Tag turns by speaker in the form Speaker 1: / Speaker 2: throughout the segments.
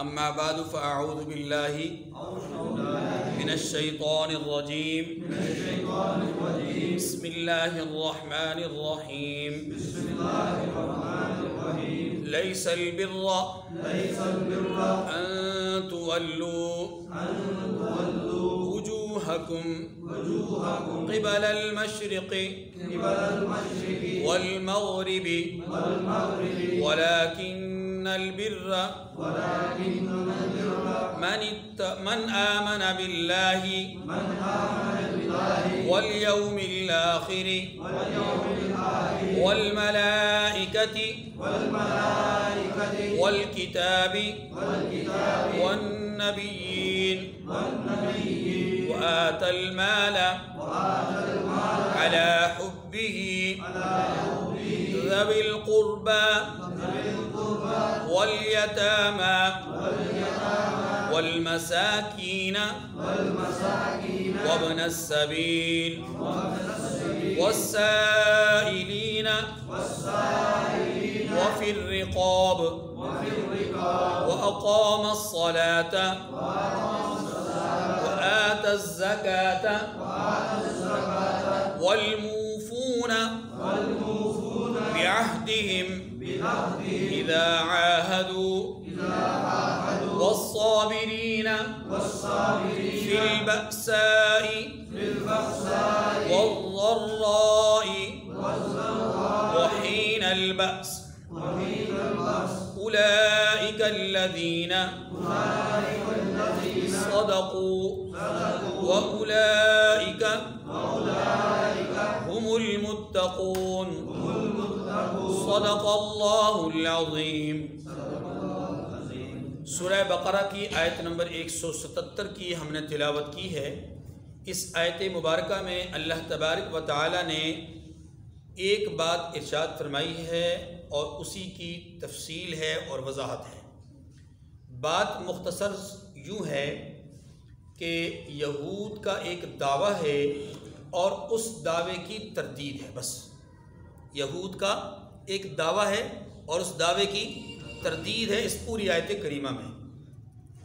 Speaker 1: أما بعد فأعوذ بالله من الشيطان الرجيم بسم الله الرحمن الرحيم ليس البر أن تولوا وجوهكم قبل المشرق والمغرب ولكن البر من آمن بالله واليوم الآخر والملائكة والكتاب والنبيين وآتى المال على حبه ذوي القربى واليتامى والمساكين وابن السبيل والسائلين وفي الرقاب وأقام الصلاة وآتى الزكاة والموفون بعهدهم إذا عاهدوا والصابرين في البأساء والضراء وحين البأس أولئك الذين صدقوا وأولئك هم المتقون صدق اللہ العظیم۔ سورہ بقرہ کی آیت نمبر 177 کی ہم نے تلاوت کی ہے۔ اس آیت مبارکہ میں اللہ تبارک و تعالی نے ایک بات ارشاد فرمائی ہے اور اسی کی تفصیل ہے اور وضاحت ہے۔ بات مختصر یوں ہے کہ یہود کا ایک دعویٰ ہے اور اس دعوے کی تردید ہے۔ بس یہود کا ایک دعویٰ ہے اور اس دعوے کی تردید ہے اس پوری آیت کریمہ میں،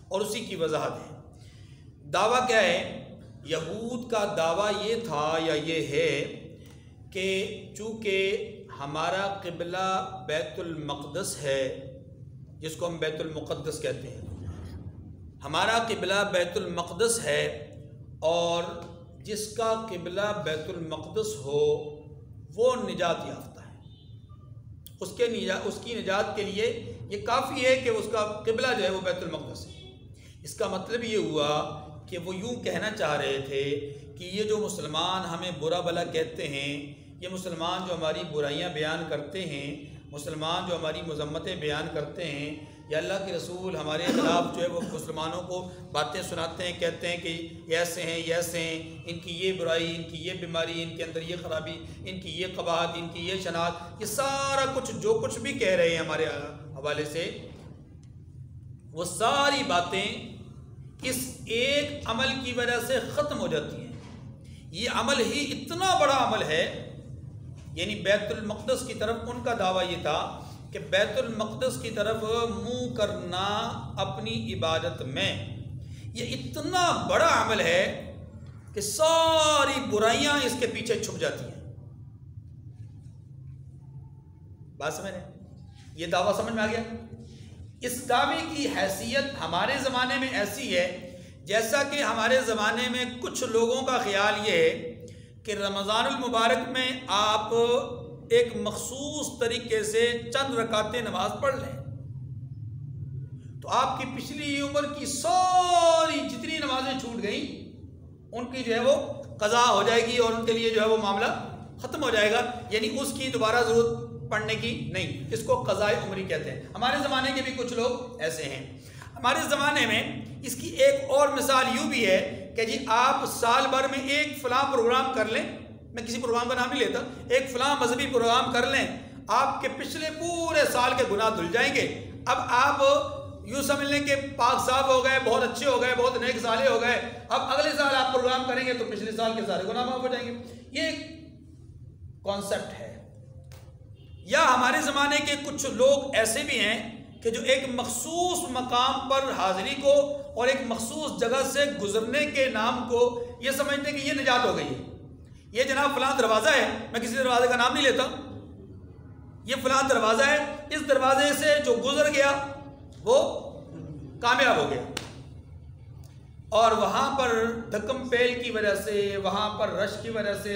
Speaker 1: اور اسی کی وضاحت ہے۔ دعویٰ کیا ہے؟ یہود کا دعویٰ یہ تھا یا یہ ہے کہ چونکہ ہمارا قبلہ بیت المقدس ہے، جس کو ہم بیت المقدس کہتے ہیں، ہمارا قبلہ بیت المقدس ہے، اور جس کا قبلہ بیت المقدس ہو وہ نجات یافتہ ہے۔ اس کی نجات کے لیے یہ کافی ہے کہ اس کا قبلہ جو ہے وہ بیت المقدس ہے۔ اس کا مطلب یہ ہوا کہ وہ یوں کہنا چاہ رہے تھے کہ یہ جو مسلمان ہمیں برا بھلا کہتے ہیں، یہ مسلمان جو ہماری برائیاں بیان کرتے ہیں، مسلمان جو ہماری مذمتیں بیان کرتے ہیں، یا اللہ کے رسول ہمارے خلاف جو ہے وہ مسلمانوں کو باتیں سناتے ہیں، کہتے ہیں کہ یہ ایسے ہیں، یہ ایسے ہیں، ان کی یہ برائی، ان کی یہ بیماری، ان کے اندر یہ خرابی، ان کی یہ قباحت، ان کی یہ شناخت، یہ سارا کچھ جو کچھ بھی کہہ رہے ہیں ہمارے حوالے سے، وہ ساری باتیں اس ایک عمل کی وجہ سے ختم ہو جاتی ہیں۔ یہ عمل ہی اتنا بڑا عمل ہے، یعنی بیت المقدس کی طرف ان کا دعویٰ یہ تھا کہ بیت المقدس کی طرف منہ کرنا اپنی عبادت میں یہ اتنا بڑا عمل ہے کہ ساری برائیاں اس کے پیچھے چھپ جاتی ہیں۔ بات سمجھ رہے ہیں؟ یہ دعویٰ سمجھ میں آ گیا؟ اس دعوے کی حیثیت ہمارے زمانے میں ایسی ہے جیسا کہ ہمارے زمانے میں کچھ لوگوں کا خیال یہ ہے کہ رمضان المبارک میں آپ ایک مخصوص طریقے سے چند رکعتیں نماز پڑھ لیں تو آپ کی پچھلی عمر کی ساری جتنی نمازیں چھوٹ گئیں ان کی جو ہے وہ قضا ہو جائے گی، اور ان کے لیے جو ہے وہ معاملہ ختم ہو جائے گا، یعنی اس کی دوبارہ ضرورت پڑھنے کی نہیں۔ اس کو قضاء عمری کہتے ہیں۔ ہمارے زمانے کے بھی کچھ لوگ ایسے ہیں۔ ہمارے زمانے میں اس کی ایک اور مثال یوں بھی ہے کہ جی آپ سال بھر میں ایک فلاں پروگرام کر لیں، میں کسی پروگرام کا نام نہیں لیتا، ایک فلاں مذہبی پروگرام کر لیں، آپ کے پچھلے پورے سال کے گناہ دھل جائیں گے۔ اب آپ یوں سمجھ لیں کہ پاک صاف ہو گئے، بہت اچھے ہو گئے، بہت نیک صالح ہو گئے، اب اگلے سال آپ پروگرام کریں گے تو پچھلے سال کے سارے گناہ معاف ہو جائیں گے۔ یہ ایک کانسیپٹ ہے۔ یا ہمارے زمانے کے کچھ لوگ ایسے بھی ہیں کہ جو ایک مخصوص مقام پر حاضری کو اور ایک مخصوص جگہ سے گزرنے کے نام کو یہ سمجھتے کہ یہ نجات ہو گئی ہے. یہ جناب فلاں دروازہ ہے، میں کسی دروازے کا نام نہیں لیتا، یہ فلاں دروازہ ہے، اس دروازے سے جو گزر گیا وہ کامیاب ہو گیا. اور وہاں پر دھکم پیل کی وجہ سے، وہاں پر رش کی وجہ سے،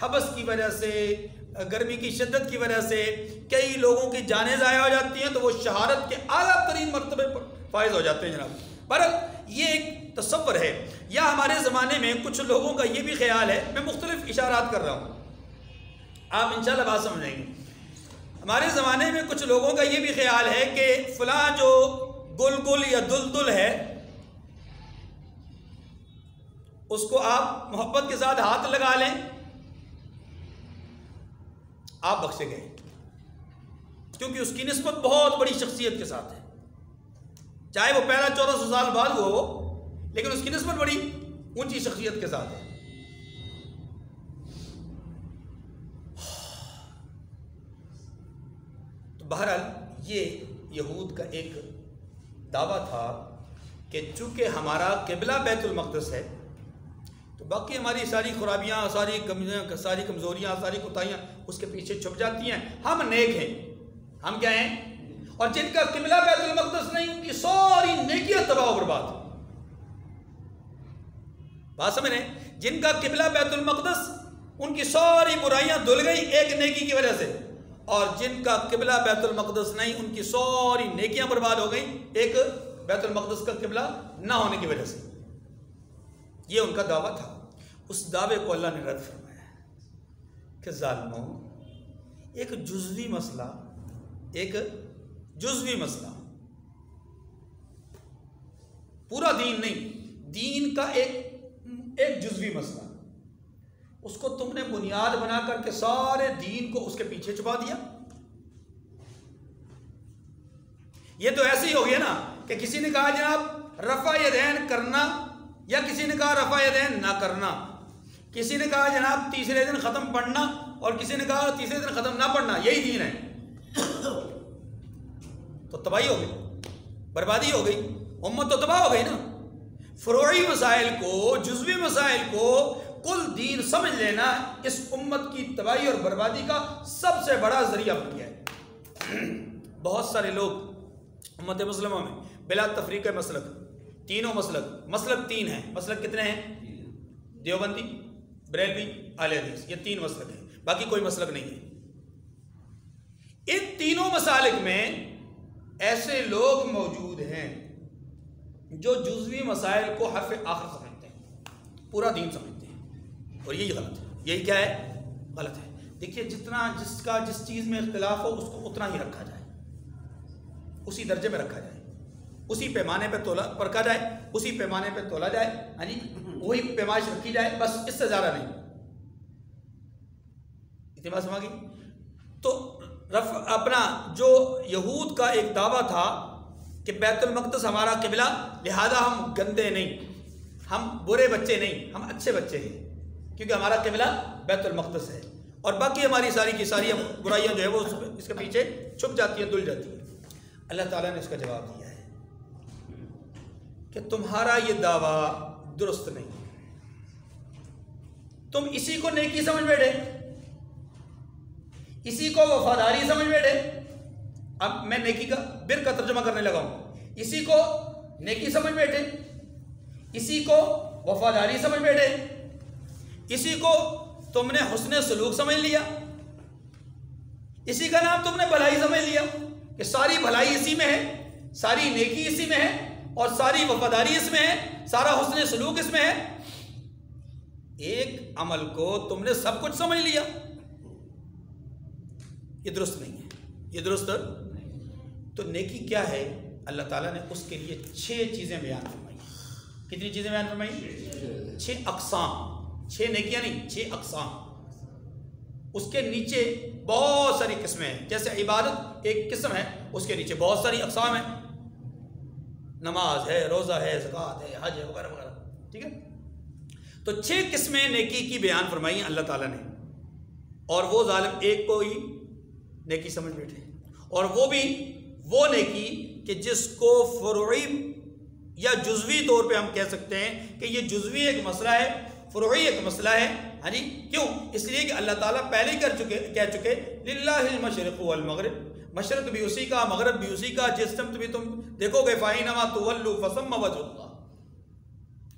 Speaker 1: حبس کی وجہ سے، گرمی کی شدت کی وجہ سے کئی لوگوں کی جانیں ضائع ہو جاتی ہیں، تو وہ شہادت کے اعلیٰ ترین مرتبے پر فائز ہو جاتے ہیں جناب. پر یہ ایک تصور ہے. یا ہمارے زمانے میں کچھ لوگوں کا یہ بھی خیال ہے، میں مختلف اشارات کر رہا ہوں، آپ انشاءاللہ بات سمجھیں گے. ہمارے زمانے میں کچھ لوگوں کا یہ بھی خیال ہے کہ فلاں جو گل یا دل ہے اس کو آپ محبت کے ساتھ ہاتھ لگا لیں، آپ بخشے گئے، کیونکہ اس کی نسبت بہت بڑی شخصیت کے ساتھ ہے. چاہے وہ پہلا 1400 سال بعد ہو، لیکن اس کی نسبت بڑی اونچی شخصیت کے ساتھ ہے. تو بہرحال یہ یہود کا ایک دعویٰ تھا کہ چونکہ ہمارا قبلہ بیت المقدس ہے تو باقی ہماری ساری خرابیاں، ساری کمزوریاں، ساری کوتاہیاں اس کے پیچھے چھپ جاتی ہیں. ہم نیک ہیں، ہم کیا ہیں؟ اور جن کا قبلہ بیت المقدس نہیں ان کی ساری نیکیاں تباہ و برباد. بات سمجھ رہے ہیں؟ جن کا قبلہ بیت المقدس ان کی ساری برائیاں دھل گئی ایک نیکی کی وجہ سے، اور جن کا قبلہ بیت المقدس نہیں ان کی ساری نیکیاں برباد ہو گئیں ایک بیت المقدس کا قبلہ نہ ہونے کی وجہ سے. یہ ان کا دعویٰ تھا. اس دعوے کو اللہ نے رد فرمایا کہ ظالموں، ایک جزوی مسئلہ پورا دین نہیں، دین کا ایک جزوی مسئلہ، اس کو تم نے بنیاد بنا کر کے سارے دین کو اس کے پیچھے چھپا دیا. یہ تو ایسے ہی ہو گیا نا کہ کسی نے کہا جناب رفع یدین کرنا، یا کسی نے کہا رفع یدین نہ کرنا، کسی نے کہا جناب تیسرے دن ختم پڑھنا، اور کسی نے کہا تیسرے دن ختم نہ پڑھنا، یہی دین ہے. تو تباہی ہو گئی، بربادی ہو گئی، امت تو تباہ ہو گئی نا. فروعی مسائل کو، جزوی مسائل کو کل دین سمجھ لینا اس امت کی تباہی اور بربادی کا سب سے بڑا ذریعہ بن گیا ہے. بہت سارے لوگ امت مسلمہ میں بلا تفریق مسلک، تینوں مسلک 3 ہیں. مسلک کتنے ہیں؟ دیوبندی، بریلوی، اہل حدیث، یہ 3 مسلک ہیں، باقی کوئی مسلک نہیں ہے. ان تینوں مسالک میں ایسے لوگ موجود ہیں جو جزوی مسائل کو حرف آخر سمجھتے ہیں، پورا دین سمجھتے ہیں، اور یہی غلط ہے. یہی کیا ہے؟ غلط ہے. دیکھیے جس چیز میں اختلاف ہو اس کو اتنا ہی رکھا جائے، اسی درجے میں رکھا جائے، اسی پیمانے پہ پرکھا جائے، اسی پیمانے پہ تولا جائے، ہاں جی، وہی پیمائش رکھی جائے، بس اس سے زیادہ نہیں. اتنی بات سمجھ گئی؟ تو اپنا جو یہود کا ایک دعویٰ تھا کہ بیت المقدس ہمارا قبلہ، لہذا ہم گندے نہیں، ہم برے بچے نہیں، ہم اچھے بچے ہیں، کیونکہ ہمارا قبلہ بیت المقدس ہے، اور باقی ہماری ساری کی ساری برائیاں جو ہے وہ اس کے پیچھے چھپ جاتی ہیں، دھل جاتی ہیں. اللہ تعالیٰ نے اس کا جواب دیا ہے کہ تمہارا یہ دعویٰ درست نہیں، تم اسی کو نیکی سمجھ بیٹھے، اسی کو وفاداری سمجھ بیٹھے. اب میں نیکی کا بر کا ترجمہ کرنے لگا ہوں. اسی کو نیکی سمجھ بیٹھے، اسی کو وفاداری سمجھ بیٹھے، اسی کو تم نے حسن سلوک سمجھ لیا، اسی کا نام تم نے بھلائی سمجھ لیا کہ ساری بھلائی اسی میں ہے، ساری نیکی اسی میں ہے، اور ساری وفاداری اس میں ہے، سارا حسن سلوک اس میں ہے. ایک عمل کو تم نے سب کچھ سمجھ لیا. یہ درست نہیں ہے، یہ درست. تو نیکی کیا ہے؟ اللہ تعالیٰ نے اس کے لیے 6 چیزیں بیان فرمائی. کتنی چیزیں بیان فرمائی؟ 6 اقسام. 6 نیکیاں نہیں، 6 اقسام. اس کے نیچے بہت ساری قسمیں ہیں. جیسے عبادت ایک قسم ہے، اس کے نیچے بہت ساری اقسام ہیں، نماز ہے، روزہ ہے، زکوٰۃ ہے، حج ہے، وغیرہ وغیرہ. ٹھیک ہے؟ تو 6 قسمیں نیکی کی بیان فرمائی اللہ تعالیٰ نے، اور وہ ظالم ایک کو ہی نیکی سمجھ بیٹھے، اور وہ بھی وہ نیکی کہ جس کو فروعی یا جزوی طور پہ ہم کہہ سکتے ہیں کہ یہ جزوی ایک مسئلہ ہے، فروعی ایک مسئلہ ہے. ہاں جی، کیوں؟ اس لیے کہ اللہ تعالیٰ پہلے ہی کہہ چکے للہ المشرق والمغرب، مشرق بھی اسی کا، مغرب بھی اسی کا، جس سمت بھی تم دیکھو گے فَأَيْنَمَا تُوَلُّوا فَثَمَّ وَجْهُ اللَّهِ،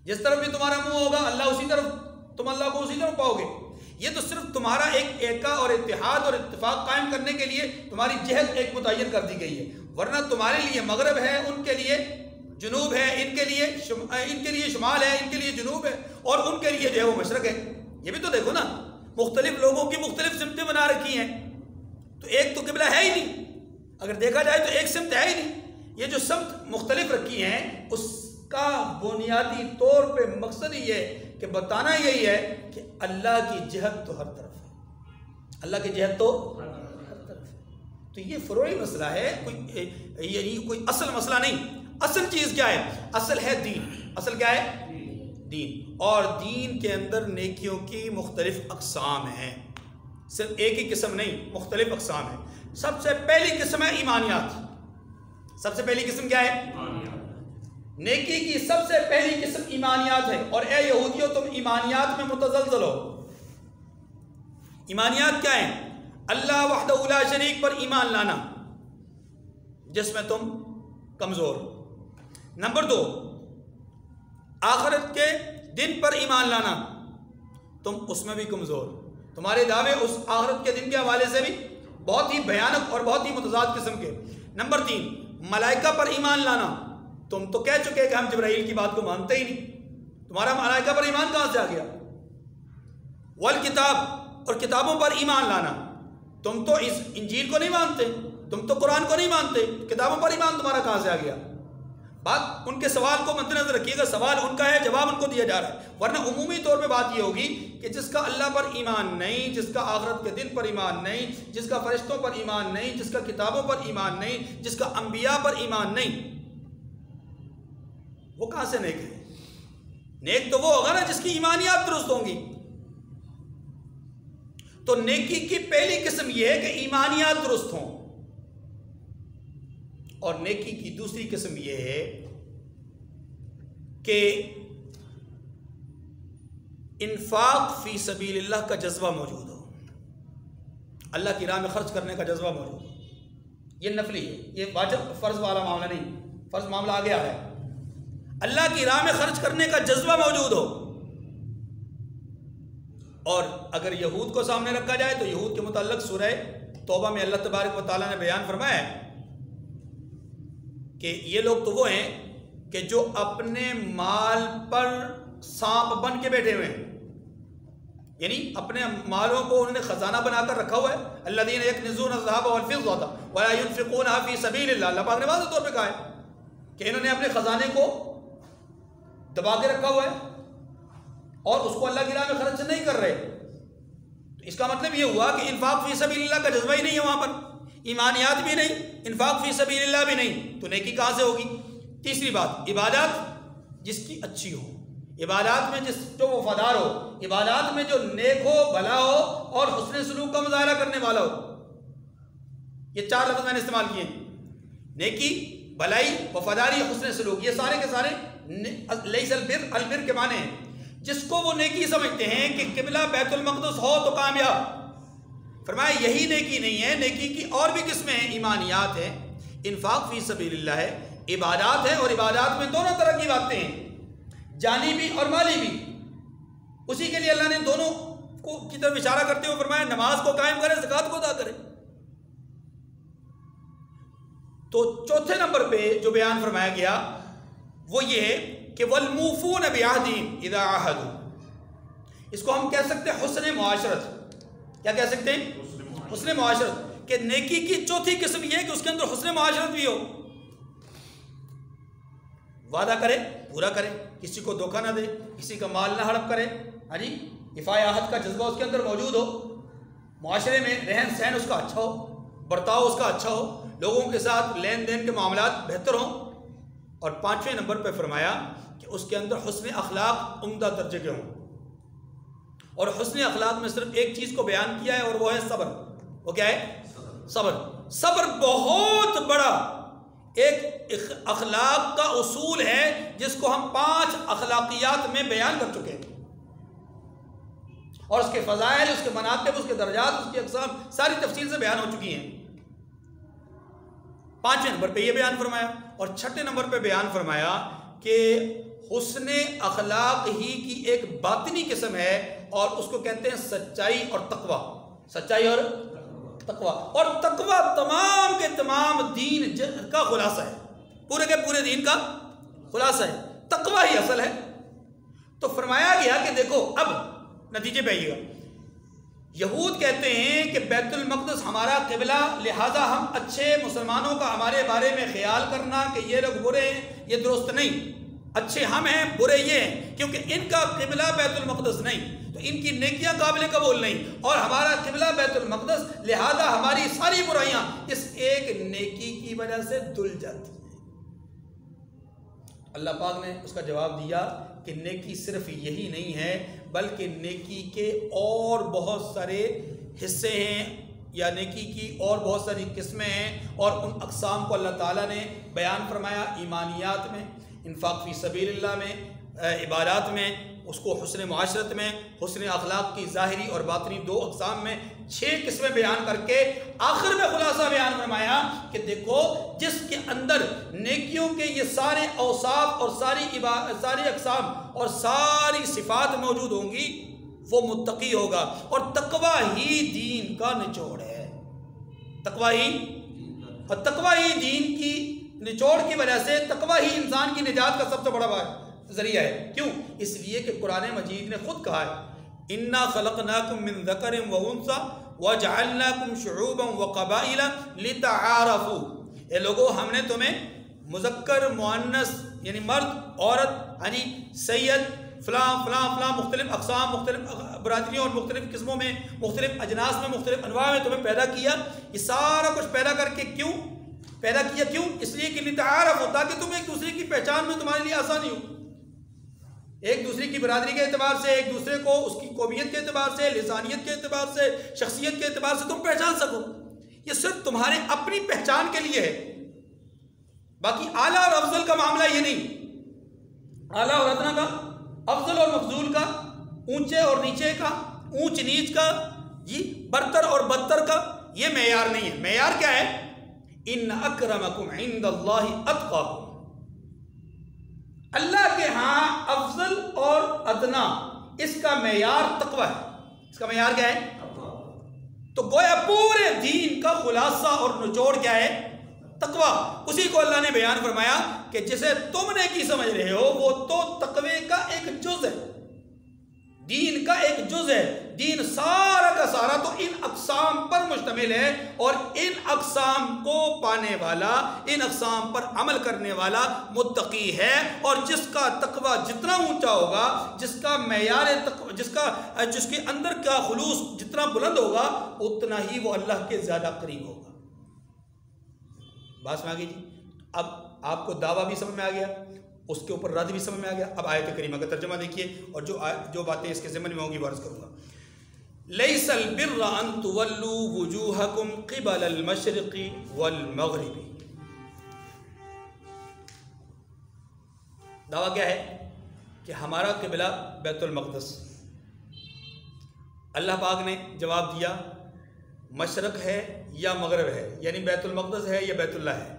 Speaker 1: جس طرف بھی تمہارا منہ ہوگا اللہ اسی طرف، تم اللہ کو اسی طرف پاؤ گے. یہ تو صرف تمہارا ایک ایکا اور اتحاد اور اتفاق قائم کرنے کے لیے تمہاری جہت ایک متعین کر دی گئی ہے، ورنہ تمہارے لیے مغرب ہے، ان کے لیے جنوب ہے، ان کے لیے شمال ہے، ان کے لیے جنوب ہے، اور ان کے لیے جو ہے وہ مشرق ہے. یہ بھی تو دیکھو نا، مختلف لوگوں کی مختلف سمتیں بنا رکھی ہیں، تو ایک تو قبلہ ہے ہی نہیں. اگر دیکھا جائے تو ایک سمت ہے ہی نہیں. یہ جو سمت مختلف رکھی ہیں اس کا بنیادی طور پہ مقصد ہی ہے کہ بتانا یہی ہے کہ اللہ کی جہت تو ہر طرف ہے، اللہ کی جہت تو ہر طرف ہے. تو یہ فروعی مسئلہ ہے، کوئی اصل مسئلہ نہیں. اصل چیز کیا ہے؟ اصل ہے دین. اصل کیا ہے؟ دین. اور دین کے اندر نیکیوں کی مختلف اقسام ہیں، صرف ایک ہی قسم نہیں، مختلف اقسام ہیں. سب سے پہلی قسم ہے ایمانیات. سب سے پہلی قسم کیا ہے؟ نیکی کی سب سے پہلی قسم ایمانیات ہے. اور اے یہودیو تم ایمانیات میں متزلزل ہو. ایمانیات کیا ہیں؟ اللہ وحدہ لا شریک پر ایمان لانا جس میں تم کمزور. نمبر 2، آخرت کے دن پر ایمان لانا، تم اس میں بھی کمزور، تمہارے دعوے اس آخرت کے دن کے حوالے سے بھی بہت ہی بھیانک اور بہت ہی متضاد قسم کے. نمبر 3، ملائکہ پر ایمان لانا، تم تو کہہ چکے کہ ہم جبرائیل کی بات کو مانتے ہی نہیں، تمہارا ملائکہ پر ایمان کہاں سے آ گیا؟ والکتاب، اور کتابوں پر ایمان لانا، تم تو اس انجیل کو نہیں مانتے، تم تو قرآن کو نہیں مانتے، کتابوں پر ایمان تمہارا کہاں سے آ گیا؟ بات ان کے سوال کو مد نظر رکھیے گا، سوال ان کا ہے، جواب ان کو دیا جا رہا ہے. ورنہ عمومی طور پہ بات یہ ہوگی کہ جس کا اللہ پر ایمان نہیں، جس کا آخرت کے دن پر ایمان نہیں، جس کا فرشتوں پر ایمان نہیں، جس کا کتابوں پر ایمان نہیں، جس کا انبیاء پر ایمان نہیں، وہ کہاں سے نیک ہے؟ نیک تو وہ ہوگا نا جس کی ایمانیات درست ہوں گی. تو نیکی کی پہلی قسم یہ ہے کہ ایمانیات درست ہوں، اور نیکی کی دوسری قسم یہ ہے کہ انفاق فی سبیل اللہ کا جذبہ موجود ہو، اللہ کی راہ میں خرچ کرنے کا جذبہ موجود ہو. یہ نفلی ہے، یہ واجب فرض والا معاملہ نہیں، فرض معاملہ آ گیا ہے. اللہ کی راہ میں خرچ کرنے کا جذبہ موجود ہو. اور اگر یہود کو سامنے رکھا جائے تو یہود کے متعلق سورہ توبہ میں اللہ تبارک و تعالیٰ نے بیان فرمایا ہے کہ یہ لوگ تو وہ ہیں کہ جو اپنے مال پر سانپ بن کے بیٹھے ہوئے ہیں، یعنی اپنے مالوں کو انہوں نے خزانہ بنا کر رکھا ہوا ہے. الذین یکنزون الذھب والفضة ولا ينفقونها فی سبیل اللہ. اللہ پاک نے واضح طور پہ کہا ہے کہ انہوں نے اپنے خزانے کو دبا کے رکھا ہوا ہے اور اس کو اللہ کی راہ میں خرچ نہیں کر رہے. تو اس کا مطلب یہ ہوا کہ انفاق فی سبیل اللہ کا جذبہ ہی نہیں ہے وہاں پر، ایمانیات بھی نہیں، انفاق فی سبیل اللہ بھی نہیں، تو نیکی کہاں سے ہوگی؟ تیسری بات، عبادات جس کی اچھی ہو، عبادات میں جو وفادار ہو، عبادات میں جو نیک ہو، بھلا ہو اور حسن سلوک کا مظاہرہ کرنے والا ہو. یہ 4 لفظ میں نے استعمال کیے ہیں، نیکی، بھلائی، وفاداری، حسن سلوک. یہ سارے کے سارے لیس البر، البر کے معنی ہیں. جس کو وہ نیکی سمجھتے ہیں کہ قبلہ بیت المقدس ہو تو کامیاب، فرمایا یہی نیکی نہیں ہے. نیکی کی اور بھی قسمیں ہیں، ایمانیات ہیں، انفاق فی سبیل اللہ ہے، عبادات ہے، اور عبادات میں دونوں طرح کی باتیں ہیں، جانی بھی اور مالی بھی. اسی کے لیے اللہ نے دونوں کو کی طرف اشارہ کرتے ہوئے فرمایا نماز کو قائم کرے، زکوٰۃ کو ادا کرے. تو چوتھے نمبر پہ جو بیان فرمایا گیا وہ یہ ہے کہ والموفون بعہدہم اذا عاہدوا. اس کو ہم کہہ سکتے ہیں حسن معاشرت. کیا کہہ سکتے ہیں؟ حسن معاشرت. کہ نیکی کی چوتھی قسم یہ ہے کہ اس کے اندر حسن معاشرت بھی ہو. وعدہ کرے پورا کرے، کسی کو دھوکہ نہ دے، کسی کا مال نہ ہڑپ کرے. ہاں جی، دفاع عہد کا جذبہ اس کے اندر موجود ہو، معاشرے میں رہن سہن اس کا اچھا ہو، برتاؤ اس کا اچھا ہو، لوگوں کے ساتھ لین دین کے معاملات بہتر ہوں. اور 5ویں نمبر پہ فرمایا کہ اس کے اندر حسن اخلاق عمدہ درجے کے ہوں. اور حسن اخلاق میں صرف ایک چیز کو بیان کیا ہے اور وہ ہے صبر. وہ کیا ہے؟ صبر. صبر بہت بڑا ایک اخلاق کا اصول ہے جس کو ہم 5 اخلاقیات میں بیان کر چکے ہیں، اور اس کے فضائل، اس کے مناقب، اس کے درجات، اس کی اقسام ساری تفصیل سے بیان ہو چکی ہیں۔ 5ویں نمبر پہ یہ بیان فرمایا، اور 6 نمبر پہ بیان فرمایا کہ حسن اخلاق ہی کی ایک باطنی قسم ہے، اور اس کو کہتے ہیں سچائی اور تقوی۔ سچائی اور تقوی، اور تقوی تمام کے تمام دین کا خلاصہ ہے، پورے کے پورے دین کا خلاصہ ہے، تقوی ہی اصل ہے۔ تو فرمایا گیا کہ دیکھو اب نتیجے پہ آئیے گا، یہود کہتے ہیں کہ بیت المقدس ہمارا قبلہ، لہذا ہم اچھے مسلمانوں کا ہمارے بارے میں خیال کرنا کہ یہ لوگ برے ہیں یہ درست نہیں، اچھے ہم ہیں برے یہ ہیں، کیونکہ ان کا قبلہ بیت المقدس نہیں تو ان کی نیکیاں قابل قبول نہیں، اور ہمارا قبلہ بیت المقدس، لہذا ہماری ساری برائیاں اس ایک نیکی کی وجہ سے دھل جاتی ہیں۔ اللہ پاک نے اس کا جواب دیا کہ نیکی صرف یہی نہیں ہے، بلکہ نیکی کے اور بہت سارے حصے ہیں، یا نیکی کی اور بہت ساری قسمیں ہیں، اور ان اقسام کو اللہ تعالیٰ نے بیان فرمایا ایمانیات میں، انفاق فی سبیل اللہ میں، عبادات میں، اس کو حسن معاشرت میں، حسن اخلاق کی ظاہری اور باطنی 2 اقسام میں 6 قسمیں بیان کر کے آخر میں خلاصہ بیان فرمایا کہ دیکھو جس کے اندر نیکیوں کے یہ سارے اوصاف اور ساری اقسام اور ساری صفات موجود ہوں گی وہ متقی ہوگا، اور تقوی ہی دین کا نچوڑ ہے، تقوی ہی دین کی نچوڑ کی وجہ سے، تقوی ہی انسان کی نجات کا سب سے بڑا ذریعہ ہے۔ کیوں؟ اس لیے کہ قرآن مجید نے خود کہا ہے اِنَّا خَلَقْنَاكُم مِّن ذَكَرٍ وَأُنثَىٰ وَجَعَلْنَاكُمْ شُعُوبًا وَقَبَائِلَ لِتَعَارَفُوا، اے لوگو ہم نے تمہیں مذکر مؤنث یعنی مرد عورت یعنی سید فلاں فلاں فلاں مختلف اقسام، مختلف برادریوں اور مختلف قسموں میں، مختلف اجناس میں، مختلف انواع میں تمہیں پیدا کیا۔ یہ سارا کچھ پیدا کر کے کیوں پیدا کیا؟ کیوں؟ اس لیے کہ لتعارف ہوتا کہ تم ایک دوسرے کی پہچان میں تمہارے لیے آسانی ہو، ایک دوسرے کی برادری کے اعتبار سے، ایک دوسرے کو اس کی قومیت کے اعتبار سے، لسانیت کے اعتبار سے، شخصیت کے اعتبار سے تم پہچان سکو۔ یہ صرف تمہارے اپنی پہچان کے لیے ہے، باقی اعلیٰ اور افضل کا معاملہ یہ نہیں، اعلیٰ اور ادنا کا، افضل اور مفضول کا، اونچے اور نیچے کا، اونچ نیچ کا، جی برتر اور بدتر کا، یہ معیار نہیں ہے۔ معیار کیا ہے؟ ان اکرمکم عند اللہ اتقاکم، اللہ کے ہاں افضل اور ادنا اس کا معیار تقوی ہے۔ اس کا معیار کیا ہے؟ تو گویا پورے دین کا خلاصہ اور نچوڑ کیا ہے؟ تقوی۔ اسی کو اللہ نے بیان فرمایا کہ جسے تم نیکی سمجھ رہے ہو وہ تو تقوی کا ایک جز ہے، دین کا ایک جز ہے۔ دین سارا کا سارا تو ان اقسام پر مشتمل ہے، اور ان اقسام کو پانے والا، ان اقسام پر عمل کرنے والا متقی ہے، اور جس کا تقوی جتنا اونچا ہوگا، جس کا معیار جس کے اندر کا خلوص جتنا بلند ہوگا، اتنا ہی وہ اللہ کے زیادہ قریب ہوگا۔ بات سمجھ آ گئی جی؟ اب آپ کو دعویٰ بھی سمجھ میں آ گیا، اس کے اوپر رد بھی سمجھ میں آ گیا۔ اب آیت کریمہ کا ترجمہ دیکھیے، اور جو باتیں اس کے ضمن میں ہوں گی وہ عرض کروں گا۔ لیس البر ان تولوا وجوہکم قبل المشرق والمغرب، دعویٰ کیا ہے؟ کہ ہمارا قبلہ بیت المقدس۔ اللہ پاک نے جواب دیا مشرق ہے یا مغرب ہے، یعنی بیت المقدس ہے یا بیت اللہ ہے،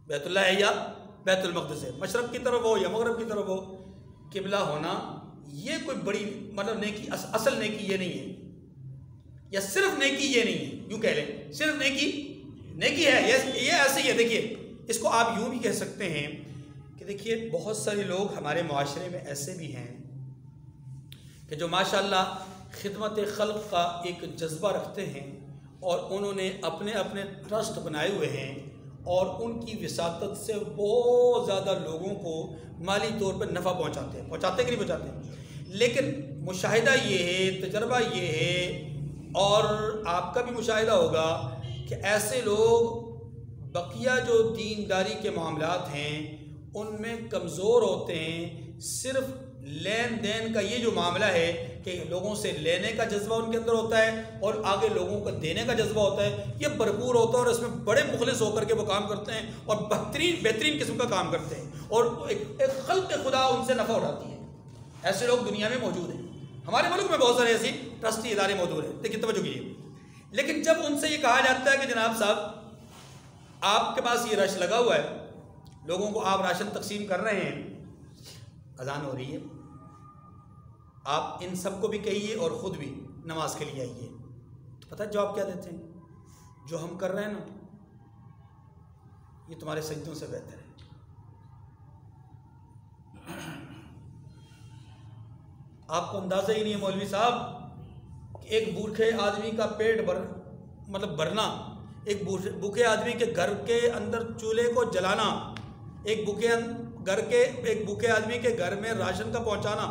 Speaker 1: بیت اللہ ہے یا بیت المقدس ہے، مشرق کی طرف ہو یا مغرب کی طرف ہو، قبلہ ہونا یہ کوئی بڑی مطلب نیکی، اصل نیکی یہ نہیں ہے، یا صرف نیکی یہ نہیں ہے، یوں کہہ لیں صرف نیکی ہے، یہ ایسے ہی ہے۔ دیکھیے اس کو آپ یوں بھی کہہ سکتے ہیں کہ دیکھیے بہت سارے لوگ ہمارے معاشرے میں ایسے بھی ہیں کہ جو ماشاءاللہ خدمت خلق کا ایک جذبہ رکھتے ہیں، اور انہوں نے اپنے اپنے ٹرسٹ بنائے ہوئے ہیں، اور ان کی وساطت سے بہت زیادہ لوگوں کو مالی طور پر نفع پہنچاتے ہیں کہ نہیں پہنچاتے؟ لیکن مشاہدہ یہ ہے، تجربہ یہ ہے، اور آپ کا بھی مشاہدہ ہوگا کہ ایسے لوگ بقیہ جو دینداری کے معاملات ہیں ان میں کمزور ہوتے ہیں۔ صرف لین دین کا یہ جو معاملہ ہے کہ لوگوں سے لینے کا جذبہ ان کے اندر ہوتا ہے اور آگے لوگوں کو دینے کا جذبہ ہوتا ہے، یہ بھرپور ہوتا ہے اور اس میں بڑے مخلص ہو کر کے وہ کام کرتے ہیں اور بہترین قسم کا کام کرتے ہیں اور ایک خلق خدا ان سے نفع اٹھاتی ہے۔ ایسے لوگ دنیا میں موجود ہیں، ہمارے ملک میں بہت سارے ایسی ٹرسٹی ادارے موجود ہیں، لیکن توجہ کیجیے، لیکن جب ان سے یہ کہا جاتا ہے کہ جناب صاحب آپ کے پاس یہ رش لگا ہوا ہے، لوگوں کو آپ راشن تقسیم کر رہے ہیں، اذان ہو رہی ہے، آپ ان سب کو بھی کہیے اور خود بھی نماز کے لیے آئیے، تو پتہ جواب کیا دیتے ہیں؟ جو ہم کر رہے ہیں نا یہ تمہارے سجدوں سے بہتر ہے۔ آپ کو اندازہ ہی نہیں ہے مولوی صاحب کہ ایک بھوکے آدمی کا پیٹ بھرنا، ایک بھوکے آدمی کے گھر کے اندر چولہے کو جلانا، ایک بھوکے آدمی کے گھر میں راشن کا پہنچانا،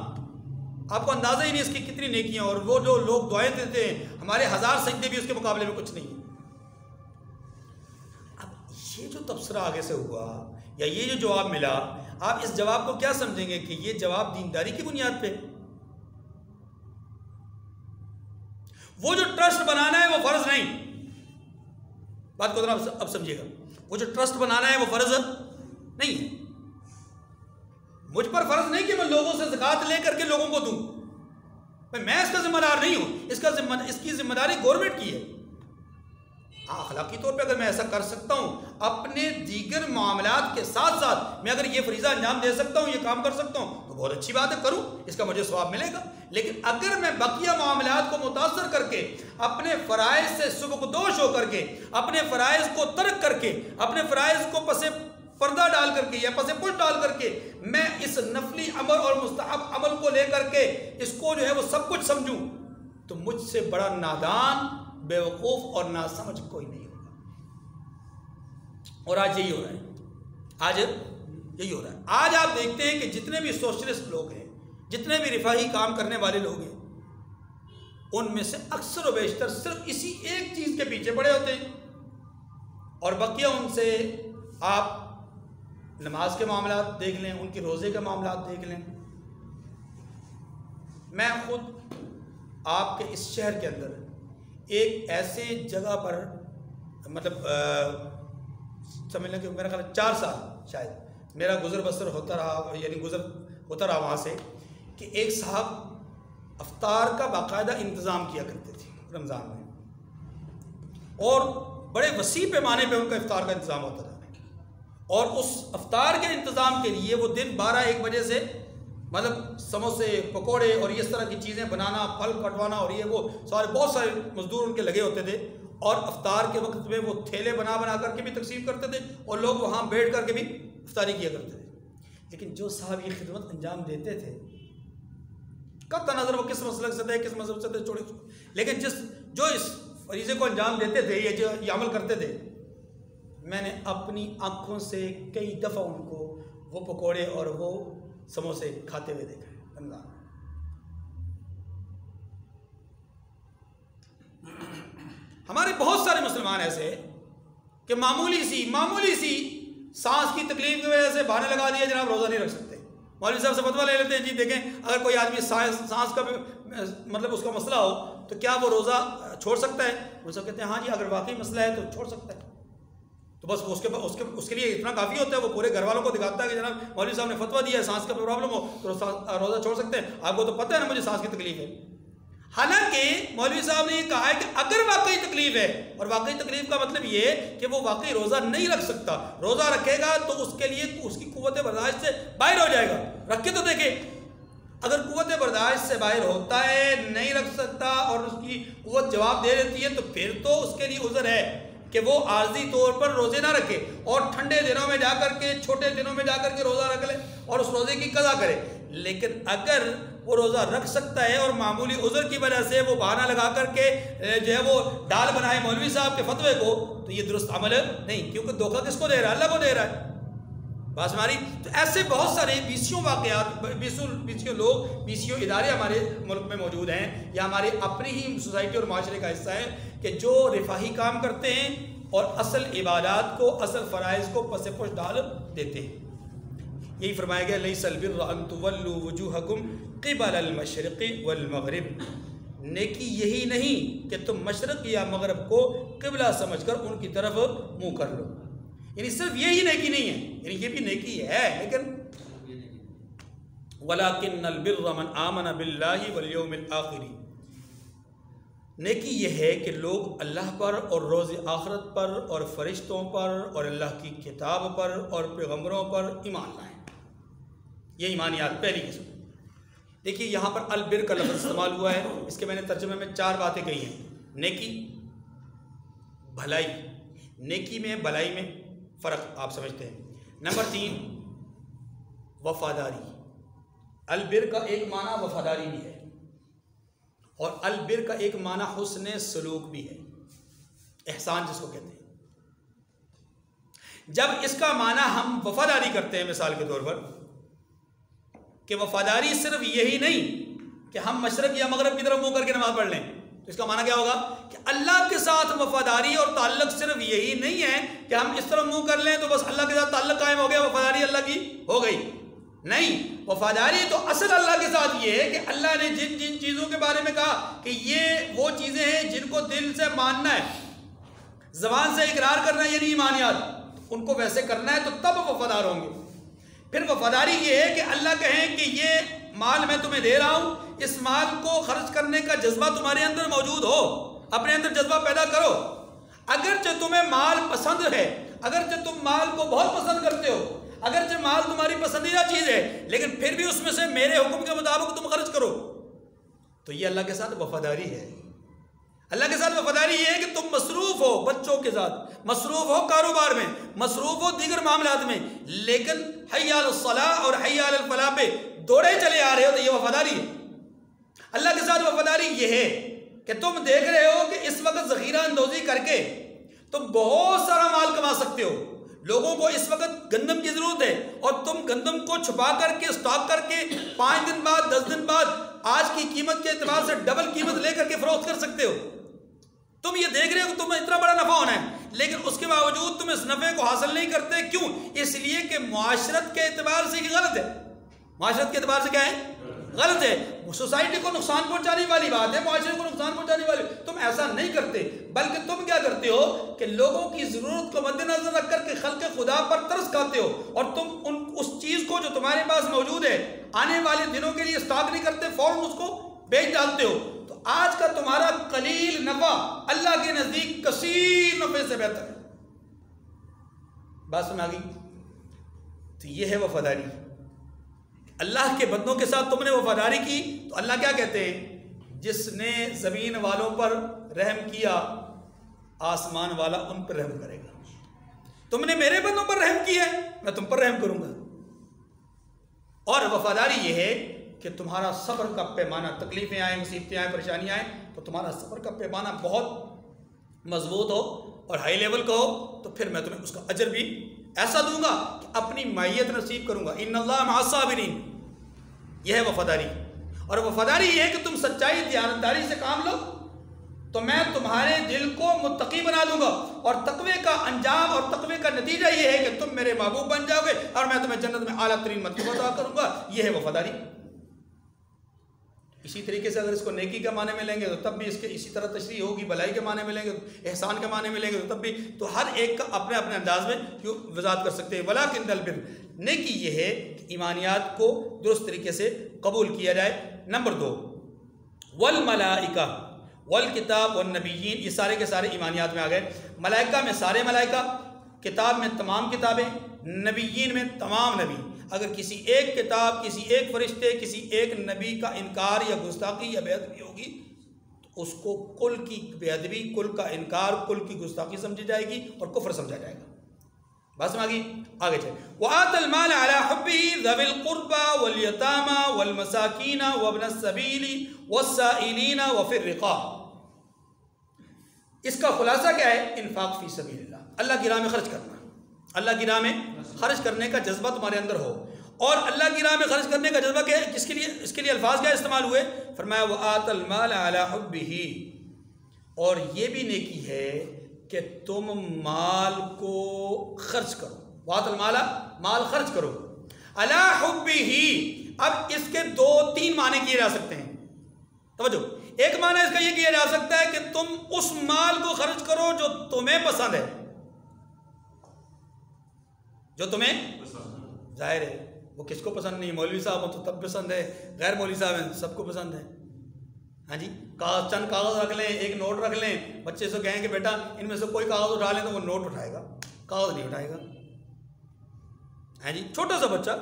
Speaker 1: آپ کو اندازہ ہی نہیں اس کی کتنی نیکیاں، اور وہ جو لوگ دعائیں دیتے ہیں ہمارے 1000 سجدے بھی اس کے مقابلے میں کچھ نہیں ہیں۔ اب یہ جو تبصرہ آگے سے ہوا یا یہ جو جواب ملا، آپ اس جواب کو کیا سمجھیں گے کہ یہ جواب دینداری کی بنیاد پہ؟ وہ جو ٹرسٹ بنانا ہے وہ فرض نہیں، بات کو ذرا اب سمجھیے گا، وہ جو ٹرسٹ بنانا ہے وہ فرض نہیں ہے، مجھ پر فرض نہیں کہ میں لوگوں سے زکوٰۃ لے کر کے لوگوں کو دوں، میں اس کا ذمہ دار نہیں ہوں، اس کی ذمہ داری گورنمنٹ کی ہے۔ اخلاقی طور پہ اگر میں ایسا کر سکتا ہوں، اپنے دیگر معاملات کے ساتھ ساتھ میں اگر یہ فریضہ انجام دے سکتا ہوں، یہ کام کر سکتا ہوں تو بہت اچھی بات ہے، کروں، اس کا مجھے ثواب ملے گا۔ لیکن اگر میں بقیہ معاملات کو متاثر کر کے، اپنے فرائض سے سبکدوش ہو کر کے، اپنے فرائض کو ترک کر کے، اپنے فرائض کو پس پردہ ڈال کر کے یا پس پش ڈال کر کے میں اس نفلی عمل اور مستحب عمل کو لے کر کے اس کو جو ہے وہ سب کچھ سمجھوں، تو مجھ سے بڑا نادان، بے وقوف اور ناسمجھ کوئی نہیں ہوگا۔ اور آج یہی ہو رہا ہے، آج آپ دیکھتے ہیں کہ جتنے بھی سوشلسٹ لوگ ہیں، جتنے بھی رفاہی کام کرنے والے لوگ ہیں، ان میں سے اکثر و بیشتر صرف اسی ایک چیز کے پیچھے پڑے ہوتے ہیں، اور بقیہ ان سے آپ نماز کے معاملات دیکھ لیں، ان کی روزے کے معاملات دیکھ لیں۔ میں خود آپ کے اس شہر کے اندر ایک ایسے جگہ پر سمجھ لیں کہ میرا خیال 4 سال شاید میرا گزر بسر ہوتا رہا وہاں سے، کہ ایک صاحب افطار کا باقاعدہ انتظام کیا کرتے تھے رمضان میں، اور بڑے وسیع پیمانے پہ ان کا افطار کا انتظام ہوتا تھا، اور اس افطار کے انتظام کے لیے وہ دن 12-1 بجے سے سموسے، پکوڑے اور اس طرح کی چیزیں بنانا، پھل کٹوانا اور یہ وہ بہت سارے مزدور ان کے لگے ہوتے تھے، اور افطار کے وقت میں وہ تھیلے بنا کر کے بھی تقسیم کرتے تھے اور لوگ وہاں بیٹھ کر کے بھی افطاری کیا کرتے تھے۔ لیکن جو صاحب یہ خدمت انجام دیتے تھے، قطع نظر وہ کس مسلک سے تھے، کس مذہب سے تھے، چھوڑے، لیکن جو اس فریضے کو انجام دیتے تھے، یہ عمل کرتے تھے، میں نے اپنی آنکھوں سے کئی دفعہ ان کو وہ پکوڑے اور وہ سموسے کھاتے ہوئے دیکھا ہے رمضان میں۔ ہمارے بہت سارے مسلمان ایسے کہ معمولی سی سانس کی تکلیف کی وجہ سے بہانے لگا دیا جناب روزہ نہیں رکھ سکتے، مولوی صاحب سے فتویٰ لے لیتے ہیں، جی دیکھیں اگر کوئی آدمی سانس کا اس کا مسئلہ ہو تو کیا وہ روزہ چھوڑ سکتا ہے؟ وہ سب کہتے ہیں ہاں جی، اگر واقعی مسئلہ ہے تو چھوڑ سکتا ہے، تو بس اس کے لیے اتنا کافی ہوتا ہے، وہ پورے گھر والوں کو دکھاتا ہے کہ جناب مولوی صاحب نے فتویٰ دیا ہے، سانس کا پرابلم ہو تو روزہ چھوڑ سکتے ہیں، آپ کو تو پتہ ہے نا مجھے سانس کی تکلیف ہے۔ حالانکہ مولوی صاحب نے یہ کہا ہے کہ اگر واقعی تکلیف ہے، اور واقعی تکلیف کا مطلب یہ ہے کہ وہ واقعی روزہ نہیں رکھ سکتا، روزہ رکھے گا تو اس کے لیے اس کی قوت برداشت سے باہر ہو جائے گا، رکھ کے تو دیکھے، اگر قوت برداشت سے باہر ہوتا ہے، نہیں رکھ سکتا اور اس کی قوت جواب دے دیتی ہے، تو پھر تو اس کے لیے عذر ہے کہ وہ عارضی طور پر روزے نہ رکھے اور ٹھنڈے دنوں میں جا کر کے، چھوٹے دنوں میں جا کر کے روزہ رکھ لے اور اس روزے کی قضا کرے۔ لیکن اگر وہ روزہ رکھ سکتا ہے اور معمولی عذر کی وجہ سے وہ بہانہ لگا کر کے جو ہے وہ ڈال بنائے مولوی صاحب کے فتوے کو، تو یہ درست عمل نہیں، کیونکہ دھوکہ کس کو دے رہا ہے؟ اللہ کو دے رہا ہے۔ بس ہماری تو ایسے بہت سارے بیسیوں واقعات، بیسیوں لوگ، بیسیوں ادارے ہمارے ملک میں موجود ہیں، یا ہمارے اپنی ہی سوسائٹی اور معاشرے کا حصہ ہے، کہ جو رفاہی کام کرتے ہیں اور اصل عبادات کو، اصل فرائض کو پس پش ڈال دیتے ہیں۔ یہی فرمایا گیا لیس البر ان تولوا وجوہکم قبل المشرق والمغرب، نیکی یہی نہیں کہ تم مشرق یا مغرب کو قبلہ سمجھ کر ان کی طرف منہ کر لو، یعنی صرف یہی نیکی نہیں ہے، یعنی یہ بھی نیکی ہے لیکن وَلَكِنَّ الْبِرَّ مَنْ آمَنَ بِاللَّهِ وَالْيَوْمِ الْآخِرِ، نیکی یہ ہے کہ لوگ اللہ پر اور روز آخرت پر اور فرشتوں پر اور اللہ کی کتاب پر اور پیغمبروں پر ایمان لائیں۔ یہ ایمانیات پہلی قسم۔ دیکھیے یہاں پر البر کا لفظ استعمال ہوا ہے، اس کے میں نے ترجمے میں 4 باتیں کہی ہیں۔ نیکی، بھلائی، نیکی میں بھلائی میں فرق آپ سمجھتے ہیں۔ نمبر 3 وفاداری، البر کا ایک معنی وفاداری بھی ہے اور البر کا ایک معنی حسن سلوک بھی ہے، احسان جس کو کہتے ہیں۔ جب اس کا معنی ہم وفاداری کرتے ہیں، مثال کے طور پر کہ وفاداری صرف یہی نہیں کہ ہم مشرق یا مغرب کی طرف منہ کر کے نماز پڑھ لیں، تو اس کا معنی کیا ہوگا کہ اللہ کے ساتھ وفاداری اور تعلق صرف یہی نہیں ہے کہ ہم اس طرف منہ کر لیں تو بس اللہ کے ساتھ تعلق قائم ہو گیا، وفاداری اللہ کی ہو گئی۔ نہیں، وفاداری تو اصل اللہ کے ساتھ یہ ہے کہ اللہ نے جن جن چیزوں کے بارے میں کہا کہ یہ وہ چیزیں ہیں جن کو دل سے ماننا ہے، زبان سے اقرار کرنا ہے، یعنی ایمانیات، ان کو ویسے کرنا ہے تو تب وفادار ہوں گے۔ پھر وفاداری یہ ہے کہ اللہ کہیں کہ یہ مال میں تمہیں دے رہا ہوں، اس مال کو خرچ کرنے کا جذبہ تمہارے اندر موجود ہو، اپنے اندر جذبہ پیدا کرو۔ اگرچہ تمہیں مال پسند ہے، اگرچہ تم مال کو بہت پسند کرتے ہو، اگرچہ مال تمہاری پسندیدہ چیز ہے، لیکن پھر بھی اس میں سے میرے حکم کے مطابق تم خرچ کرو، تو یہ اللہ کے ساتھ وفاداری ہے۔ اللہ کے ساتھ وفاداری یہ ہے کہ تم مصروف ہو بچوں کے ساتھ، مصروف ہو کاروبار میں، مصروف ہو دیگر معاملات میں، لیکن حی علی الصلاۃ اور حی علی الفلاح پہ دوڑے چلے آ رہے ہو، تو یہ وفاداری ہے۔ اللہ کے ساتھ وفاداری یہ ہے کہ تم دیکھ رہے ہو کہ اس وقت ذخیرہ اندوزی کر کے تم بہت سارا مال کما سکتے ہو، لوگوں کو اس وقت گندم کی ضرورت ہے اور تم گندم کو چھپا کر کے اسٹاک کر کے 5 دن بعد 10 دن بعد آج کی قیمت کے اعتبار سے ڈبل قیمت لے کر کے فروخت کر سکتے ہو۔ تم یہ دیکھ رہے ہو کہ تمہیں اتنا بڑا نفع ہونا ہے، لیکن اس کے باوجود تم اس نفع کو حاصل نہیں کرتے، کیوں؟ اس لیے کہ معاشرت کے اعتبار سے یہ غلط ہے۔ معاشرت کے اعتبار سے کیا ہے؟ غلط ہے، سوسائٹی کو نقصان پہنچانے والی بات ہے، معاشرے کو نقصان پہنچانے والی، تم ایسا نہیں کرتے، بلکہ تم کیا کرتے ہو کہ لوگوں کی ضرورت کو مد نظر رکھ کر کے خلق خدا پر ترس کھاتے ہو، اور تم اس چیز کو جو تمہارے پاس موجود ہے آنے والے دنوں کے لیے اسٹاک نہیں کرتے، فوراً اس کو بیچ ڈالتے ہو۔ تو آج کا تمہارا قلیل نفع اللہ کے نزدیک کثیر نفع سے بہتر ہے۔ بات سنا گئی؟ تو یہ ہے وفاداری۔ اللہ کے بندوں کے ساتھ تم نے وفاداری کی تو اللہ کیا کہتے ہیں؟ جس نے زمین والوں پر رحم کیا آسمان والا ان پر رحم کرے گا۔ تم نے میرے بندوں پر رحم کیا ہے، میں تم پر رحم کروں گا۔ اور وفاداری یہ ہے کہ تمہارا صبر کا پیمانہ، تکلیفیں آئیں، مصیبتیں آئیں، پریشانیاں آئیں، تو تمہارا صبر کا پیمانہ بہت مضبوط ہو اور ہائی لیول کا ہو، تو پھر میں تمہیں اس کا اجر بھی ایسا دوں گا کہ اپنی معیت نصیب کروں گا۔ ان اللہ مع الصابرین، یہ ہے وفاداری۔ اور وفاداری یہ ہے کہ تم سچائی دیانتداری سے کام لو تو میں تمہارے دل کو متقی بنا دوں گا، اور تقوی کا انجام اور تقوی کا نتیجہ یہ ہے کہ تم میرے محبوب بن جاؤ گے اور میں تمہیں جنت میں اعلیٰ ترین مرتبہ عطا کروں گا۔ یہ ہے وفاداری۔ اسی طریقے سے اگر اس کو نیکی کے معنی میں لیں گے تو تب بھی اس کے اسی طرح تشریح ہوگی، بھلائی کے معنی میں لیں گے تو احسان کے معنی میں لیں گے تو تب بھی، تو ہر ایک کا اپنے اپنے انداز میں وضاحت کر سکتے ہیں۔ وَلَٰكِنَّ الْبِرَّ، نیکی یہ ہے کہ ایمانیات کو درست طریقے سے قبول کیا جائے۔ نمبر 2 وَالْمَلَائِكَةُ وَالْكِتَابُ وَالنَّبِيِّينَ، یہ سارے کے سارے ایمانیات میں آ گئے۔ ملائکہ میں سارے ملائکہ، کتاب میں تمام کتابیں، نبیین میں تمام نبی۔ اگر کسی ایک کتاب، کسی ایک فرشتے، کسی ایک نبی کا انکار یا گستاخی یا بے ادبی ہوگی تو اس کو کل کی بے ادبی، کل کا انکار، کل کی گستاخی سمجھی جائے گی اور کفر سمجھا جائے گا۔ بات سمجھ گئی؟ آگے چلیں۔ وَآتَى الْمَالَ عَلَىٰ حُبِّهِ ذَوِي الْقُرْبَىٰ وَالْيَتَامَىٰ وَالْمَسَاكِينَ وَابْنَ السَّبِيلِ وَالسَّائِلِينَ وَفِي الرِّقَابِ۔ اس کا خلاصہ کیا ہے؟ انفاق فی سبیل اللہ، اللہ کی راہ میں خرچ کرنا، اللہ کی راہ میں خرچ کرنے کا جذبہ تمہارے اندر ہو۔ اور اللہ کی راہ میں خرچ کرنے کا جذبہ کیا ہے؟ اس کے لیے الفاظ کیا استعمال ہوئے؟ فرمایا وَآتَى الْمَالَ عَلَىٰ حُبِّهِ، اور یہ بھی نیکی ہے کہ تم مال کو خرچ کرو۔ وَآتَى الْمَالَ، مال خرچ کرو، عَلَىٰ حُبِّهِ، اب اس کے دو تین معنی کیے جا سکتے ہیں، توجہ۔ ایک معنی اس کا یہ کیا جا سکتا ہے کہ تم اس مال کو خرچ کرو جو تمہیں پسند ہے، جو تمہیں ظاہر ہے وہ کس کو پسند نہیں، مولوی صاحب کو تو تب پسند ہے، غیر مولوی صاحب ہیں سب کو پسند ہے، ہاں جی۔ چند کاغذ رکھ لیں، ایک نوٹ رکھ لیں، بچے سے کہیں کہ بیٹا ان میں سے کوئی کاغذ اٹھا لیں تو وہ نوٹ اٹھائے گا، کاغذ نہیں اٹھائے گا، ہاں جی۔ چھوٹا سا بچہ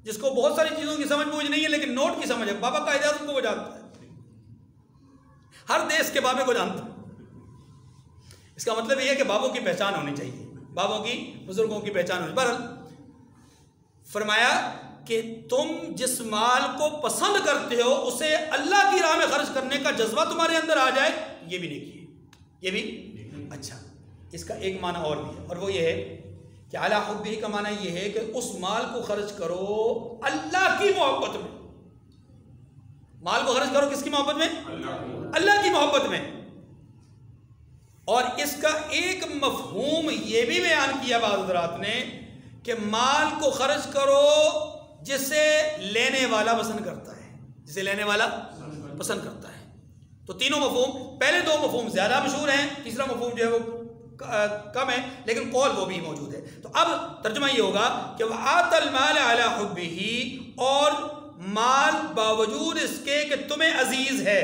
Speaker 1: جس کو بہت ساری چیزوں کی سمجھ بوجھ نہیں ہے لیکن نوٹ کی سمجھ ہے، بابا کا اجازت کو وہ جانتا ہے، ہر دیش کے بابے کو جانتا ہے۔ اس کا مطلب یہ ہے کہ بابوں کی پہچان ہونی چاہیے، بابوں کی، بزرگوں کی پہچان ہونی۔ بہرحال فرمایا کہ تم جس مال کو پسند کرتے ہو اسے اللہ کی راہ میں خرچ کرنے کا جذبہ تمہارے اندر آ جائے، یہ بھی نہیں کیے، یہ بھی اچھا۔ اس کا ایک معنی اور بھی ہے، اور وہ یہ ہے کہ اعلیٰ حبہ کا معنی یہ ہے کہ اس مال کو خرچ کرو اللہ کی محبت میں، مال کو خرچ کرو کس کی محبت میں؟ اللہ کی محبت میں۔ اور اس کا ایک مفہوم یہ بھی بیان کیا بعض حضرات نے کہ مال کو خرچ کرو جسے لینے والا پسند کرتا ہے، جسے لینے والا پسند کرتا ہے۔ تو تینوں مفہوم، پہلے دو مفہوم زیادہ مشہور ہیں، تیسرا مفہوم جو ہے وہ کم ہے لیکن قول وہ بھی موجود ہے۔ تو اب ترجمہ یہ ہوگا کہ وَآتَ الْمَالَ عَلَى حُبِّهِ، اور مال باوجود اس کے کہ تمہیں عزیز ہے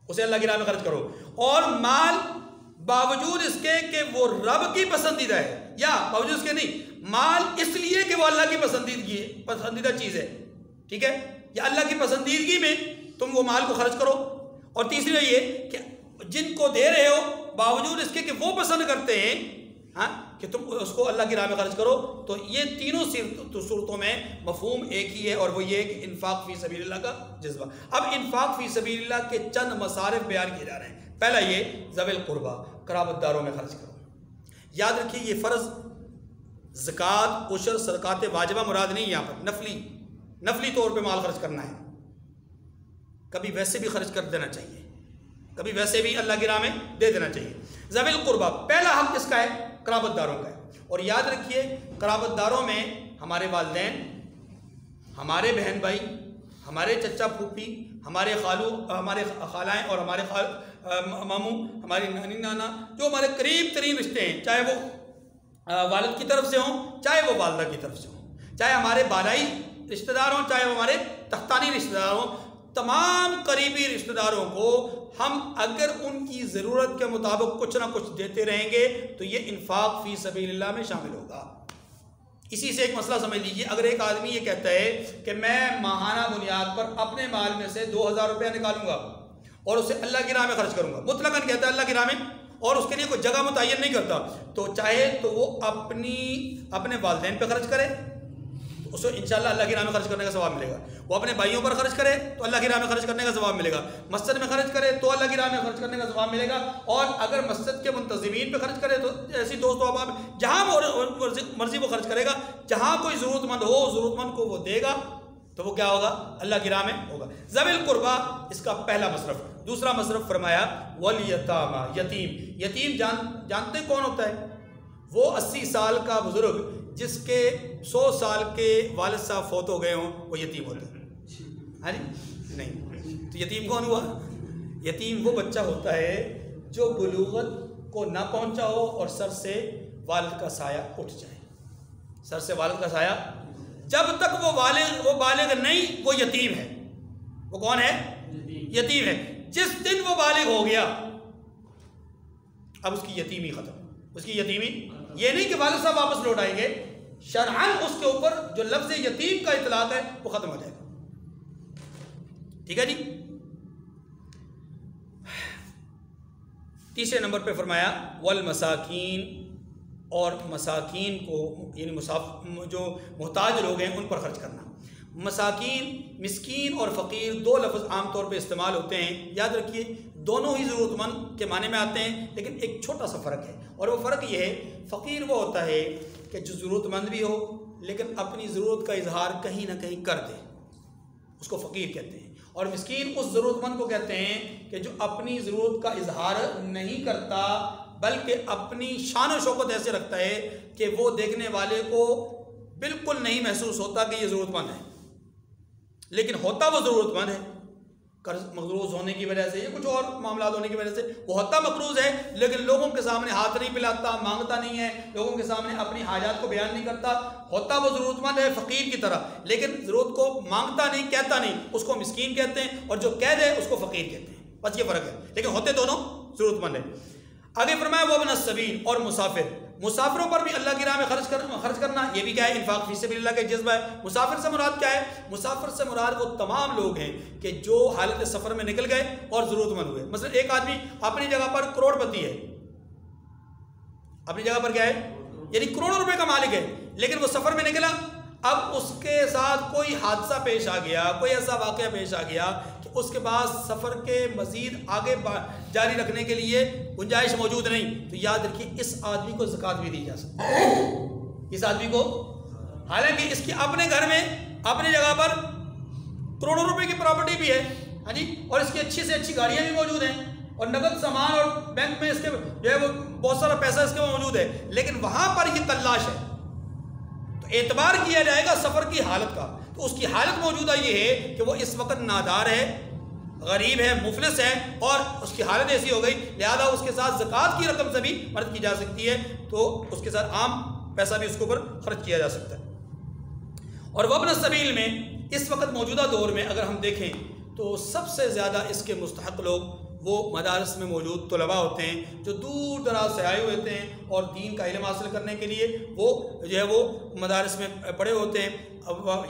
Speaker 1: اسے اللہ کی راہ میں خرچ کرو، اور مال باوجود اس کے کہ وہ رب کی پسندیدہ ہے، یا باوجود اس کے نہیں، مال اس لیے کہ وہ اللہ کی پسندیدہ چیز ہے، ٹھیک ہے، یا اللہ کی پسندیدگی میں تم وہ مال کو خرچ کرو۔ اور تیسری یہ کہ جن کو دے رہے ہو باوجود اس کے کہ وہ پسند کرتے ہیں، ہاں، کہ تم اس کو اللہ کی راہ میں خرچ کرو۔ تو یہ تینوں صورتوں میں مفہوم ایک ہی ہے، اور وہ یہ ہے کہ انفاق فی سبیل اللہ کا جذبہ۔ اب انفاق فی سبیل اللہ کے چند مصارف بیان کیے جا رہے ہیں۔ پہلا یہ ذوی القربہ، قرابت داروں میں خرچ کرو۔ یاد رکھیے یہ فرض، زکوٰۃ، عشر، صدقات واجبہ مراد نہیں، یہاں پر نفلی طور پہ مال خرچ کرنا ہے، کبھی ویسے بھی خرچ کر دینا چاہیے، کبھی ویسے بھی اللہ کی راہ میں دے دینا چاہیے۔ ذوی القربہ، پہلا حق کس کا ہے؟ قرابت داروں کا ہے۔ اور یاد رکھیے قرابت داروں میں ہمارے والدین، ہمارے بہن بھائی، ہمارے چچا پھوپھی، ہمارے خالو، ہمارے خالائیں، اور ہمارے ماموں، ہماری نانی نانا، جو ہمارے قریب ترین رشتے ہیں، چاہے وہ والد کی طرف سے ہوں چاہے وہ والدہ کی طرف سے ہوں، چاہے ہمارے بالائی رشتہ دار ہوں چاہے وہ ہمارے تحتانی رشتہ دار ہوں، تمام قریبی رشتہ داروں کو ہم اگر ان کی ضرورت کے مطابق کچھ نہ کچھ دیتے رہیں گے تو یہ انفاق فی سبیل اللہ میں شامل ہوگا۔ اسی سے ایک مسئلہ سمجھ لیجیے، اگر ایک آدمی یہ کہتا ہے کہ میں ماہانہ بنیاد پر اپنے مال میں سے 2000 روپیہ نکالوں گا اور اسے اللہ کی راہ میں خرچ کروں گا، مطلقاً کہتا ہے اللہ کی راہ میں، اور اس کے لیے کوئی جگہ متعین نہیں کرتا، تو چاہے تو وہ اپنے والدین پہ خرچ کرے تو اسے انشاءاللہ اللہ کی راہ میں خرچ کرنے کا ثواب ملے گا، وہ اپنے بھائیوں پر خرچ کرے تو اللہ کی راہ میں خرچ کرنے کا ثواب ملے گا، مسجد میں خرچ کرے تو اللہ کی راہ میں خرچ کرنے کا ثواب ملے گا، اور اگر مسجد کے منتظمین پہ خرچ کرے تو ایسی دوست و احباب جہاں مرضی وہ خرچ کرے گا، جہاں کوئی ضرورت مند ہو ضرورت مند کو وہ دے گا تو وہ کیا ہوگا؟ اللہ کی راہ میں ہوگا۔ ذوی القربہ اس کا پہلا مصرف۔ دوسرا مصرف فرمایا والیتامی، یتیم جانتے کون ہوتا ہے؟ وہ 80 سال کا بزرگ جس کے 100 سال کے والد صاحب فوت ہو گئے ہوں وہ یتیم ہوتا ہے، ہاں جی؟ نہیں، تو یتیم کون ہوا؟ یتیم وہ بچہ ہوتا ہے جو بلوغت کو نہ پہنچا ہو اور سر سے والد کا سایہ اٹھ جائے، سر سے والد کا سایہ، جب تک وہ بالغ نہیں وہ یتیم ہے۔ وہ کون ہے؟ یتیم ہے۔ جس دن وہ بالغ ہو گیا اب اس کی یتیمی ختم، اس کی یتیمی یہ نہیں کہ والد صاحب واپس لوٹ آئیں گے، شرعاً اس کے اوپر جو لفظ یتیم کا اطلاق ہے وہ ختم ہو جائے گا، ٹھیک ہے جی؟ تیسرے نمبر پہ فرمایا والمساکین، اور مساکین کو یعنی جو محتاج لوگ ہیں ان پر خرچ کرنا۔ مساکین، مسکین اور فقیر دو لفظ عام طور پہ استعمال ہوتے ہیں، یاد رکھیے دونوں ہی ضرورت مند کے معنی میں آتے ہیں، لیکن ایک چھوٹا سا فرق ہے، اور وہ فرق یہ ہے فقیر وہ ہوتا ہے کہ جو ضرورت مند بھی ہو لیکن اپنی ضرورت کا اظہار کہیں نہ کہیں کر دے، اس کو فقیر کہتے ہیں، اور مسکین اس ضرورت مند کو کہتے ہیں کہ جو اپنی ضرورت کا اظہار نہیں کرتا بلکہ اپنی شان و شوکت ایسے رکھتا ہے کہ وہ دیکھنے والے کو بالکل نہیں محسوس ہوتا کہ یہ ضرورت مند ہے، لیکن ہوتا وہ ضرورت مند ہے، قرض مقروض ہونے کی وجہ سے یا کچھ اور معاملات ہونے کی وجہ سے وہ ہوتا مقروض ہے، لیکن لوگوں کے سامنے ہاتھ نہیں پھیلاتا، مانگتا نہیں ہے، لوگوں کے سامنے اپنی حاجات کو بیان نہیں کرتا، ہوتا وہ ضرورت مند ہے فقیر کی طرح، لیکن ضرورت کو مانگتا نہیں، کہتا نہیں، اس کو مسکین کہتے ہیں، اور جو کہہ دے اس کو فقیر کہتے ہیں، بس یہ فرق ہے، لیکن ہوتے دونوں ضرورت مند ہیں۔ آگے فرمایا وابن السبیل، اور مسافر، مسافروں پر بھی اللہ کی راہ میں خرچ کرنا، یہ بھی کیا ہے؟ انفاق فی سبیل اللہ کا جذبہ ہے۔ مسافر سے مراد کیا ہے؟ مسافر سے مراد وہ تمام لوگ ہیں کہ جو حالت سفر میں نکل گئے اور ضرورت مند ہوئے۔ مثلا ایک آدمی اپنی جگہ پر کروڑ پتی ہے، اپنی جگہ پر کیا ہے؟ یعنی کروڑوں روپے کا مالک ہے، لیکن وہ سفر میں نکلا، اب اس کے ساتھ کوئی حادثہ پیش آ گیا، کوئی ایسا واقعہ پیش آ گیا کہ اس کے بعد سفر کے مزید آگے جاری رکھنے کے لیے گنجائش موجود نہیں، تو یاد رکھیے اس آدمی کو زکوٰۃ بھی دی جا سکتی ہے، اس آدمی کو، حالانکہ اس کی اپنے گھر میں اپنی جگہ پر کروڑوں روپے کی پراپرٹی بھی ہے، ہاں جی، اور اس کی اچھی سے اچھی گاڑیاں بھی موجود ہیں، اور نقد سامان اور بینک میں اس کے جو ہے وہ بہت سارا پیسہ اس کے موجود ہے، لیکن وہاں پر یہ تلاش ہے، تو اعتبار کیا جائے گا سفر کی حالت کا۔ تو اس کی حالت موجودہ یہ ہے کہ وہ اس وقت نادار ہے، غریب ہے، مفلس ہے، اور اس کی حالت ایسی ہو گئی، لہذا اس کے ساتھ زکوٰۃ کی رقم سے بھی مدد کی جا سکتی ہے، تو اس کے ساتھ عام پیسہ بھی اس کے اوپر خرچ کیا جا سکتا ہے۔ اور وابن السبیل میں اس وقت موجودہ دور میں اگر ہم دیکھیں تو سب سے زیادہ اس کے مستحق لوگ وہ مدارس میں موجود طلباء ہوتے ہیں، جو دور دراز سے آئے ہوئے ہوتے ہیں اور دین کا علم حاصل کرنے کے لیے وہ جو ہے وہ مدارس میں پڑھے ہوتے ہیں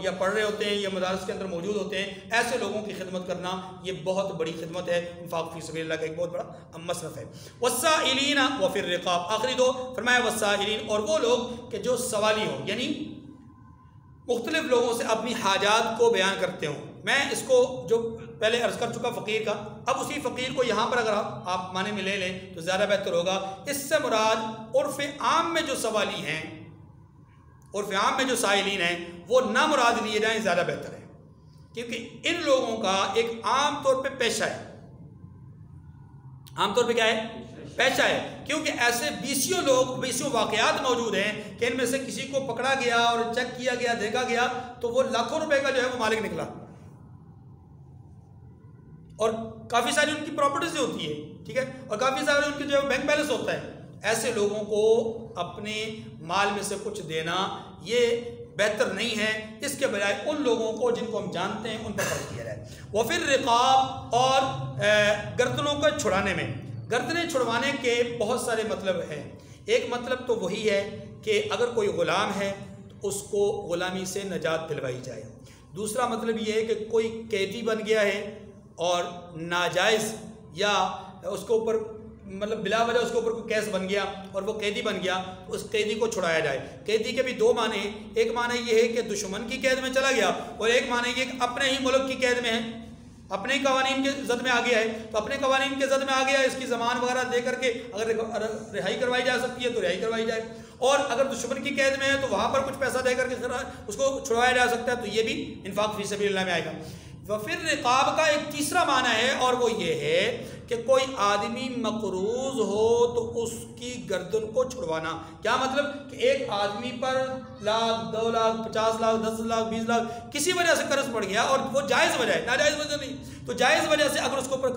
Speaker 1: یا پڑھ رہے ہوتے ہیں یا مدارس کے اندر موجود ہوتے ہیں۔ ایسے لوگوں کی خدمت کرنا یہ بہت بڑی خدمت ہے، انفاق فی سبیل اللہ کا ایک بہت بڑا مصرف ہے۔ والسائلین وفی الرقاب، آخری دو فرمایا والسائلین، اور وہ لوگ کہ جو سوالی ہوں، یعنی مختلف لوگوں سے اپنی حاجات کو بیان کرتے ہوں۔ میں اس کو جو پہلے عرض کر چکا فقیر کا، اب اسی فقیر کو یہاں پر اگر آپ معنی میں لے لیں تو زیادہ بہتر ہوگا۔ اس سے مراد عرف عام میں جو سوالی ہیں، عرف عام میں جو سائلین ہیں، وہ نہ مراد لیے جائیں، زیادہ بہتر ہے، کیونکہ ان لوگوں کا ایک عام طور پہ پیشہ ہے، عام طور پہ کیا ہے؟ پیشہ ہے، کیونکہ ایسے بیسیوں لوگ، بیسیوں واقعات موجود ہیں کہ ان میں سے کسی کو پکڑا گیا اور چیک کیا گیا، دیکھا گیا تو وہ لاکھوں روپے کا جو ہے وہ مالک نکلا، اور کافی ساری ان کی پراپرٹیز ہوتی ہے، ٹھیک ہے، اور کافی سارے ان کی جو ہے بینک بیلنس ہوتا ہے۔ ایسے لوگوں کو اپنے مال میں سے کچھ دینا یہ بہتر نہیں ہے، اس کے بجائے ان لوگوں کو جن کو ہم جانتے ہیں ان پر خرچ کیا جائے۔ وفی الرقاب، اور گردنوں کو چھڑانے میں، گردنیں چھڑوانے کے بہت سارے مطلب ہیں۔ ایک مطلب تو وہی ہے کہ اگر کوئی غلام ہے تو اس کو غلامی سے نجات دلوائی جائے۔ دوسرا مطلب یہ ہے کہ کوئی قیدی بن گیا ہے اور ناجائز یا اس کے اوپر مطلب بلا وجہ اس کے اوپر کوئی کیس بن گیا اور وہ قیدی بن گیا، اس قیدی کو چھڑایا جائے۔ قیدی کے بھی دو معنی ہیں، ایک معنی یہ ہے کہ دشمن کی قید میں چلا گیا، اور ایک معنی یہ کہ اپنے ہی ملک کی قید میں ہے، اپنے ہی قوانین کے زد میں آ گیا ہے، تو اپنے قوانین کے زد میں آ گیا، اس کی ضمان وغیرہ دے کر کے اگر رہائی کروائی جا سکتی ہے تو رہائی کروائی جائے، اور اگر دشمن کی قید میں ہے تو وہاں پر کچھ پیسہ دے کر کے اس کو چھڑوایا جا سکتا ہے، تو یہ بھی انفاق فی سبیل اللہ میں آئے گا۔ وفی الرقاب کا ایک تیسرا معنی ہے، اور وہ یہ ہے کہ کوئی آدمی مقروض ہو تو اس کی گردن کو چھڑوانا۔ کیا مطلب؟ کہ ایک آدمی پر لاکھ، 2 لاکھ، 50 لاکھ، 10 لاکھ، 20 لاکھ کسی وجہ سے قرض پڑ گیا، اور وہ جائز وجہ ہے، ناجائز وجہ نہیں، تو جائز وجہ سے اگر اس کے اوپر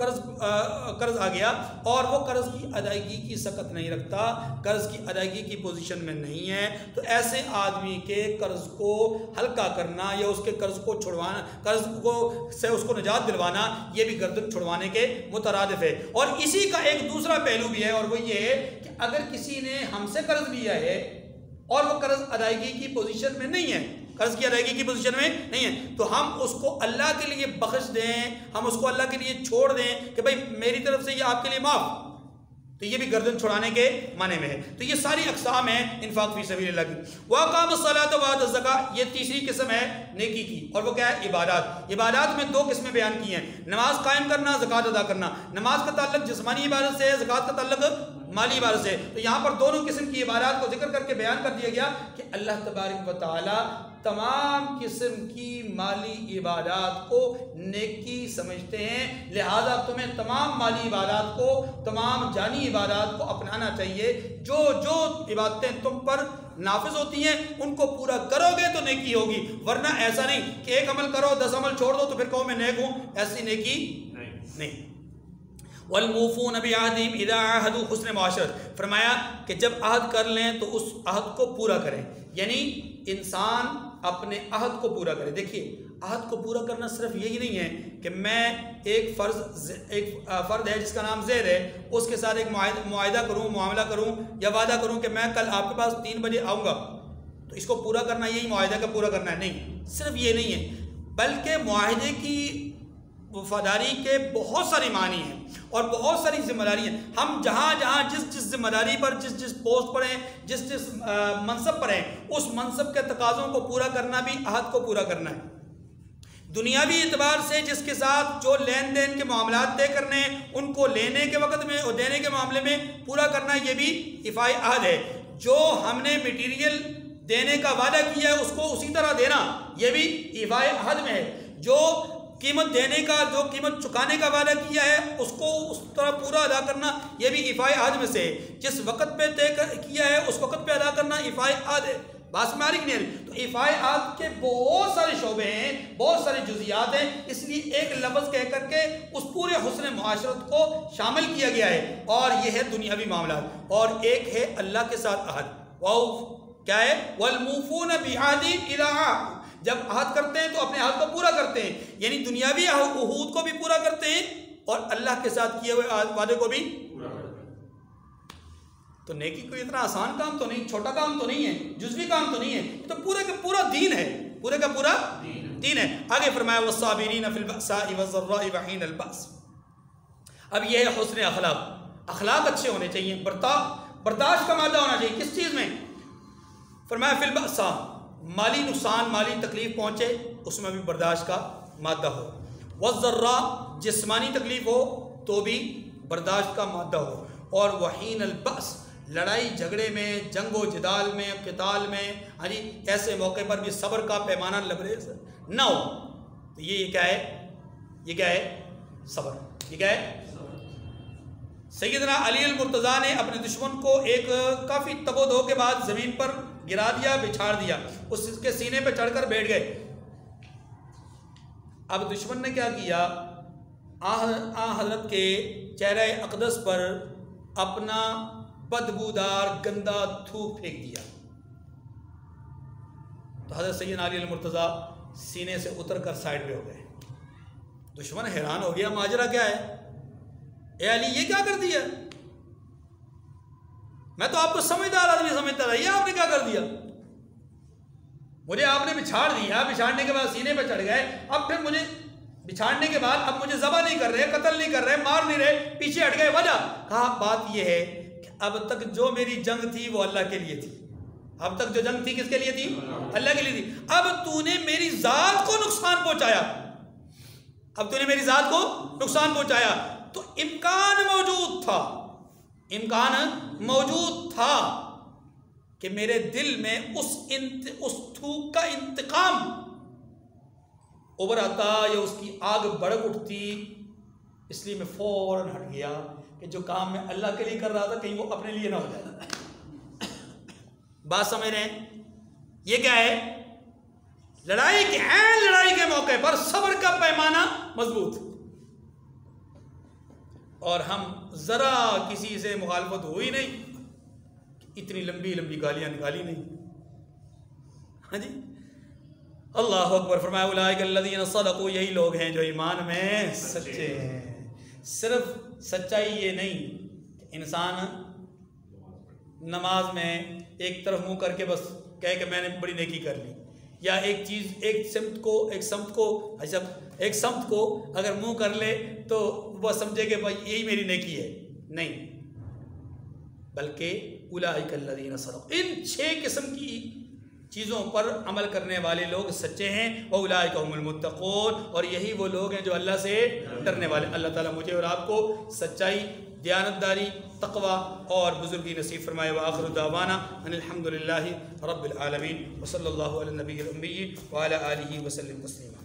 Speaker 1: قرض آ گیا اور وہ قرض کی ادائیگی کی سکت نہیں رکھتا، قرض کی ادائیگی کی پوزیشن میں نہیں ہے، تو ایسے آدمی کے قرض کو ہلکا کرنا یا اس کے قرض کو چھڑوانا، قرض کو سے اس کو نجات دلوانا، یہ بھی گردن چھڑوانے کے مترادف ہے۔ اور اسی کا ایک دوسرا پہلو بھی ہے، اور وہ یہ ہے کہ اگر کسی نے ہم سے قرض لیا ہے اور وہ قرض ادائیگی کی پوزیشن میں نہیں ہے، قرض کی ادائیگی کی پوزیشن میں نہیں ہے، تو ہم اس کو اللہ کے لیے بخش دیں، ہم اس کو اللہ کے لیے چھوڑ دیں کہ بھائی میری طرف سے یہ آپ کے لیے معاف، تو یہ بھی گردن چھڑانے کے معنی میں ہے۔ تو یہ ساری اقسام ہیں انفاق فی سبیل اللہ کی۔ وَأَقَامَ الصَّلَاةَ وَآتَى الزَّكَاةَ، یہ تیسری قسم ہے نیکی کی، اور وہ کیا ہے؟ عبادات۔ عبادات میں 2 قسمیں بیان کی ہیں، نماز قائم کرنا، زکوٰۃ ادا کرنا۔ نماز کا تعلق جسمانی عبادت سے ہے، زکوٰۃ کا تعلق مالی عبادت سے، تو یہاں پر دونوں قسم کی عبادات کو ذکر کر کے بیان کر دیا گیا کہ اللہ تبارک و تعالی تمام قسم کی مالی عبادات کو نیکی سمجھتے ہیں، لہذا تمہیں تمام مالی عبادات کو، تمام جانی عبادات کو اپنانا چاہیے۔ جو جو عبادتیں تم پر نافذ ہوتی ہیں ان کو پورا کرو گے تو نیکی ہوگی، ورنہ ایسا نہیں کہ ایک عمل کرو 10 عمل چھوڑ دو تو پھر کہو میں نیک ہوں، ایسی نیکی نہیں۔ والموفون بعہدہم اذا عاہدوا، حسن معاشرت، فرمایا کہ جب عہد کر لیں تو اس عہد کو پورا کریں، یعنی انسان اپنے عہد کو پورا کرے۔ دیکھیے عہد کو پورا کرنا صرف یہی نہیں ہے کہ میں ایک فرد ہے جس کا نام زید ہے، اس کے ساتھ ایک معاہدہ کروں، معاملہ کروں یا وعدہ کروں کہ میں کل آپ کے پاس 3 بجے آؤں گا، تو اس کو پورا کرنا یہی معاہدہ کا پورا کرنا ہے، نہیں، صرف یہ نہیں ہے، بلکہ معاہدے کی وفاداری کے بہت ساری معنی ہیں اور بہت ساری ذمہ داری ہیں۔ ہم جہاں جہاں جس ذمہ داری پر، جس پوسٹ پر ہیں، جس منصب پر ہیں، اس منصب کے تقاضوں کو پورا کرنا بھی عہد کو پورا کرنا ہے۔ دنیاوی اعتبار سے جس کے ساتھ جو لین دین کے معاملات طے کرنے ہیں ان کو لینے کے وقت میں اور دینے کے معاملے میں پورا کرنا، یہ بھی ایفائے عہد ہے۔ جو ہم نے میٹیریل دینے کا وعدہ کیا ہے اس کو اسی طرح دینا، یہ بھی ایفائے عہد میں ہے۔ جو قیمت دینے کا، جو قیمت چکانے کا وعدہ کیا ہے اس کو اس طرح پورا ادا کرنا، یہ بھی ایفائے عہد میں سے ہے۔ جس وقت پہ طے کیا ہے اس وقت پہ ادا کرنا ایفائے عہد ہے۔ بات میں آ رہی نہیں ہے؟ تو ایفائے عہد کے بہت سارے شعبے ہیں، بہت سارے جزیات ہیں، اس لیے ایک لفظ کہہ کر کے اس پورے حسن معاشرت کو شامل کیا گیا ہے، اور یہ ہے دنیاوی معاملات، اور ایک ہے اللہ کے ساتھ عہد۔ کیا ہے؟ والموفون بعہدہم اذا عاہدوا، جب عہد کرتے ہیں تو اپنے عہد کو پورا کرتے ہیں، یعنی دنیاوی عہود کو بھی پورا کرتے ہیں اور اللہ کے ساتھ کیے ہوئے وعدے کو بھی پورا کرتے ہیں۔ تو نیکی کوئی اتنا آسان کام تو نہیں، چھوٹا کام تو نہیں ہے، جزوی کام تو نہیں ہے، تو پورے کا پورا دین ہے، پورے کا پورا دین ہے۔ آگے فرمایا والصابرین فی البأساء والضراء وحین البأس۔ اب یہ ہے حسن اخلاق، اخلاق اچھے ہونے چاہیے، برداشت کا مادہ ہونا چاہیے۔ کس چیز میں؟ فرمایا فی البأساء، مالی نقصان، مالی تکلیف پہنچے اس میں بھی برداشت کا مادہ ہو، والضراء، جسمانی تکلیف ہو تو بھی برداشت کا مادہ ہو، اور وحین البأس، لڑائی جھگڑے میں، جنگ و جدال میں، قتال میں، ایسے موقع پر بھی صبر کا پیمانہ لبریز نہ ہو۔ تو یہ کیا ہے؟ یہ کیا ہے؟ صبر۔ یہ کیا ہے؟ سیدنا علی المرتضیٰ نے اپنے دشمن کو ایک کافی تب و دو کے بعد زمین پر گرا دیا، بچھاڑ دیا، اس کے سینے پہ چڑھ کر بیٹھ گئے۔ اب دشمن نے کیا کیا؟ حضرت کے چہرہ اقدس پر اپنا بدبودار گندا تھوک پھینک دیا۔ تو حضرت سیدنا علی المرتضیٰ سینے سے اتر کر سائڈ پہ ہو گئے۔ دشمن حیران ہو گیا، ماجرا کیا ہے؟ اے علی یہ کیا کر دیا؟ میں تو آپ کو سمجھدار آدمی سمجھتا رہا، یہ آپ نے کیا کر دیا؟ مجھے آپ نے بچھاڑ دیا، بچھاڑنے کے بعد سینے پہ چڑھ گئے، اب پھر مجھے بچھاڑنے کے بعد اب مجھے ذبح نہیں کر رہے، قتل نہیں کر رہے، مار نہیں رہے، پیچھے ہٹ گئے۔ وجہ کہا بات یہ ہے کہ اب تک جو میری جنگ تھی وہ اللہ کے لیے تھی، اب تک جو جنگ تھی کس کے لیے تھی؟ اللہ کے لیے تھی۔ اب تو نے میری ذات کو نقصان پہنچایا، اب تو نے میری ذات کو نقصان پہنچایا، تو امکان موجود تھا، امکان موجود تھا کہ میرے دل میں اس تھوک کا انتقام ابھر آتا یا اس کی آگ بھڑک اٹھتی، اس لیے میں فوراً ہٹ گیا کہ جو کام میں اللہ کے لیے کر رہا تھا کہیں وہ اپنے لیے نہ ہو جائے۔ بات سمجھ رہے ہیں؟ یہ کیا ہے؟ لڑائی کے عین لڑائی کے موقع پر صبر کا پیمانہ مضبوط، اور ہم ذرا کسی سے مخالفت ہوئی نہیں، اتنی لمبی لمبی گالیاں نکالی نہیں۔ ہاں جی، اللہ اکبر۔ فرمایا اولئک الذین صدقوا، یہی لوگ ہیں جو ایمان میں سچے ہیں۔ صرف سچائی یہ نہیں کہ انسان نماز میں ایک طرف منہ کر کے بس کہے کہ میں نے بڑی نیکی کر لی، یا ایک چیز ایک سمت کو اگر منہ کر لے تو وہ سمجھے کہ بھائی یہی میری نیکی ہے، نہیں، بلکہ اولئک الذین صدقوا، ان 6 قسم کی چیزوں پر عمل کرنے والے لوگ سچے ہیں، واولئک هم المتقون، اور یہی وہ لوگ ہیں جو اللہ سے ڈرنے والے۔ اللہ تعالیٰ مجھے اور آپ کو سچائی، دیانتداری، تقوی اور بزرگی نصیب فرمائے۔ وآخر دعوانا ان الحمد للہ رب العالمین، وصلی اللہ علی النبی الأمی وعلی آلہ وسلم تسلیما۔